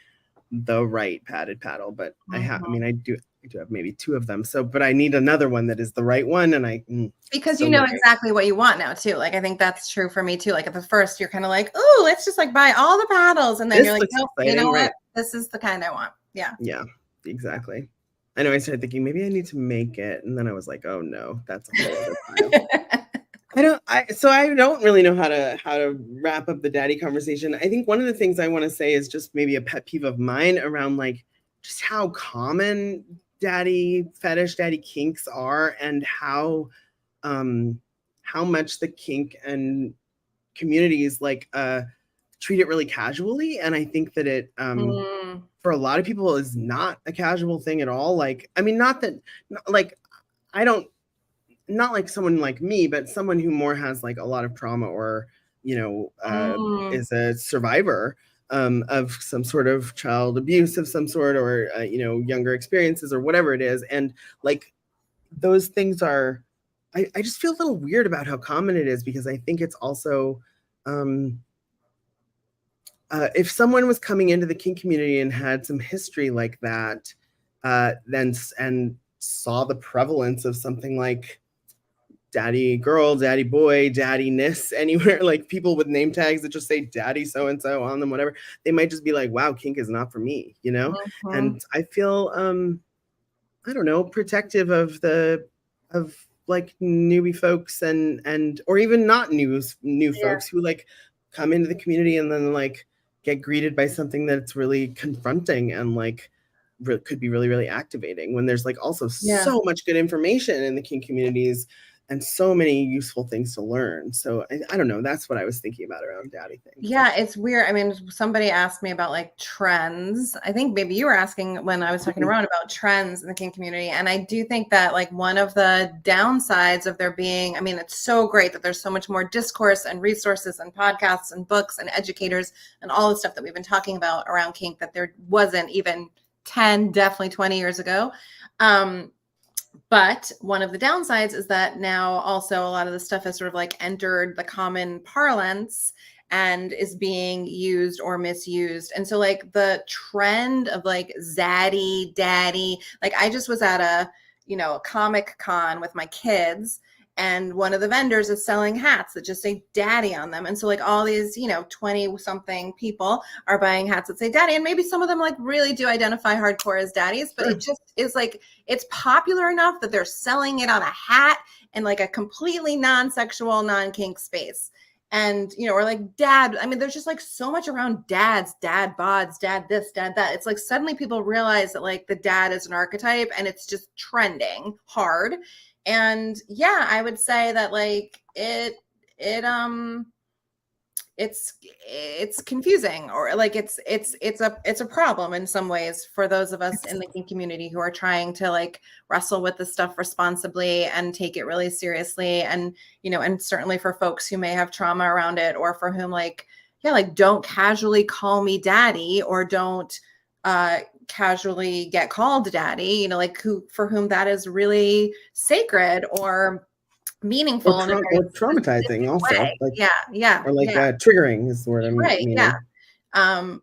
the right padded paddle, but I do have maybe two of them. So, but I need another one that is the right one. And because you know exactly what you want now too. Like, I think that's true for me too. Like at the first you're kind of like, oh, let's just like buy all the paddles. And then you're like, nope, you know what? This is the kind I want. Yeah. Yeah, exactly. I know I started thinking maybe I need to make it. And then I was like, oh no, that's a whole other pile. I don't really know how to wrap up the daddy conversation. I think one of the things I want to say is just maybe a pet peeve of mine around like just how common daddy fetish, daddy kinks are, and how much the kink and communities like treat it really casually. And I think that it for a lot of people is not a casual thing at all. Like, I mean, not like someone like me, but someone who more has like a lot of trauma or, is a survivor of some sort of child abuse of some sort, or, younger experiences or whatever it is. And like, those things are, I just feel a little weird about how common it is, because I think it's also, if someone was coming into the kink community and had some history like that, and saw the prevalence of something like daddy girl, daddy boy, daddiness anywhere, like people with name tags that just say daddy so-and-so on them, whatever, they might just be like, wow, kink is not for me, And I feel, I don't know, protective of like newbie folks and or even not new folks who like come into the community and then like get greeted by something that's really confronting and like could be really, really activating, when there's like also so much good information in the kink communities and so many useful things to learn. So I don't know. That's what I was thinking about around daddy things. Yeah, it's weird. I mean, somebody asked me about like trends. I think maybe you were asking when I was talking around about trends in the kink community. And I do think that like one of the downsides of there being, I mean, it's so great that there's so much more discourse and resources and podcasts and books and educators and all the stuff that we've been talking about around kink that there wasn't even 10, definitely 20 years ago. But one of the downsides is that now also a lot of the stuff has sort of like entered the common parlance, and is being used or misused. And so like the trend of like zaddy, daddy, like I just was at a comic con with my kids, and one of the vendors is selling hats that just say daddy on them. And so like all these, 20 something people are buying hats that say daddy. And maybe some of them like really do identify hardcore as daddies, but it just is like, it's popular enough that they're selling it on a hat in like a completely non-sexual, non-kink space. And, or like dad, I mean, there's just like so much around dads, dad bods, dad this, dad that. It's like suddenly people realize that like the dad is an archetype and it's just trending hard. And yeah, I would say that like it's confusing, or like it's a problem in some ways for those of us in the kink community who are trying to like wrestle with this stuff responsibly and take it really seriously. And and certainly for folks who may have trauma around it, or for whom like don't casually call me daddy, or don't casually get called daddy, for whom that is really sacred or meaningful or traumatizing also way. Like, or like triggering is the word I'm meaning.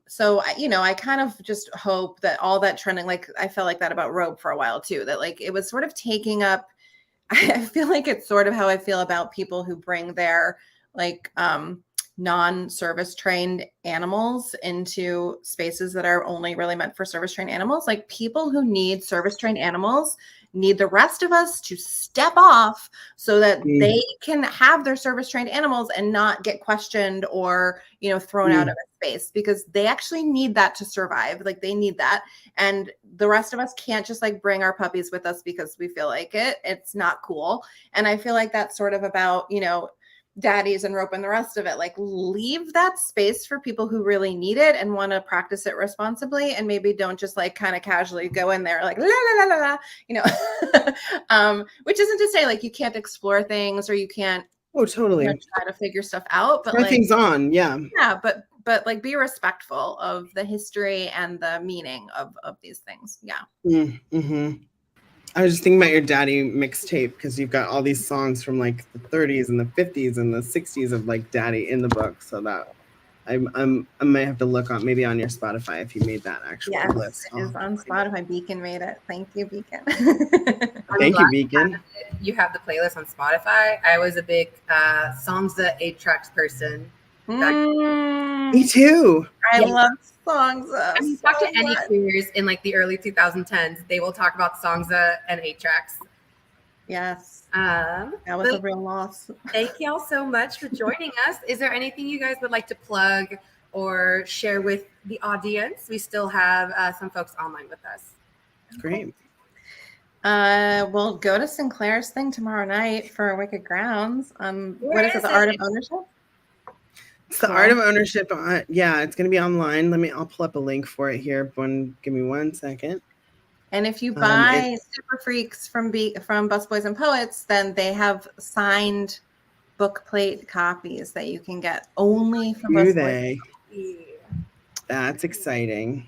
So I kind of just hope that all that trending, like I felt like that about rope for a while too, that like it was sort of taking up, I feel like it's sort of how I feel about people who bring their like non-service trained animals into spaces that are only really meant for service trained animals. Like people who need service trained animals need the rest of us to step off so that they can have their service trained animals and not get questioned or thrown out of a space, because they actually need that to survive. Like they need that, and the rest of us can't just like bring our puppies with us because we feel like it's not cool. And I feel like that's sort of about daddies and rope and the rest of it. Like leave that space for people who really need it and want to practice it responsibly, and maybe don't just like kind of casually go in there like la la la la la, which isn't to say like you can't explore things or you can't totally try to figure stuff out, but try like things on. But like be respectful of the history and the meaning of these things. I was just thinking about your daddy mixtape, because you've got all these songs from like the 30s and the 50s and the 60s of like daddy in the book. So that I might have to look on maybe on your Spotify if you made that actual list. It is on Spotify. Beacon made it. Thank you, Beacon. Thank you, Beacon. You have the playlist on Spotify. I was a big songs that 8-tracks person. Me too. I love songs. I mean, talk to any queers in like the early 2010s. They will talk about Songza and 8-tracks. Yes. That was a real loss. Thank y'all so much for joining us. Is there anything you guys would like to plug or share with the audience? We still have some folks online with us. Great. We'll go to Sinclair's thing tomorrow night for Wicked Grounds. What is it? The Art of Ownership? It's the Art of Ownership. It's going to be online. I'll pull up a link for it here. Give me 1 second. And if you buy Superfreaks from Busboys and Poets, then they have signed book plate copies that you can get only from Busboys. That's exciting.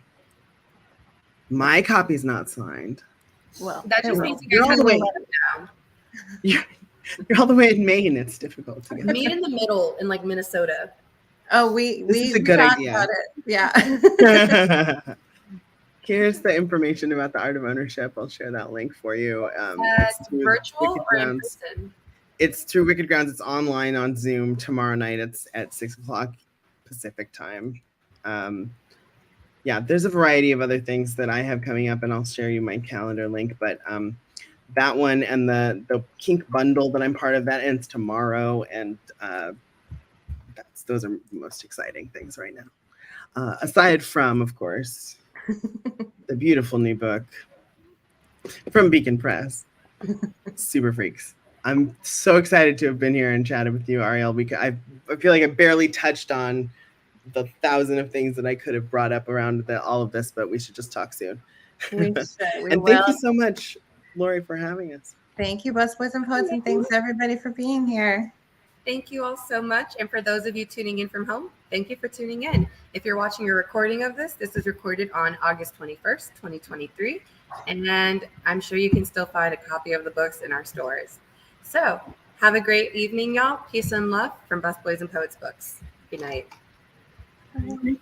My copy's not signed. Well, that just means you guys have to let it down. You're all the way in Maine. It's difficult to get. Meet in the middle in like Minnesota. Oh, this is a good idea. About it. Yeah. Here's the information about the Art of Ownership. I'll share that link for you. It's virtual or in person? It's through Wicked Grounds. It's online on Zoom tomorrow night. It's at 6:00 Pacific time. There's a variety of other things that I have coming up, and I'll share you my calendar link. But that one and the kink bundle that I'm part of, that ends tomorrow, and those are the most exciting things right now. Aside from, of course, the beautiful new book from Beacon Press, Superfreaks. I'm so excited to have been here and chatted with you, Arielle. I feel like I barely touched on the 1,000 of things that I could have brought up around all of this, but we should just talk soon. We should. And thank you so much, Lori, for having us. Thank you, Busboys and Poets, and thanks everybody for being here. Thank you all so much. And for those of you tuning in from home, thank you for tuning in. If you're watching a recording of this is recorded on August 21st, 2023. And I'm sure you can still find a copy of the books in our stores. So have a great evening, y'all. Peace and love from Busboys and Poets Books. Good night. Bye.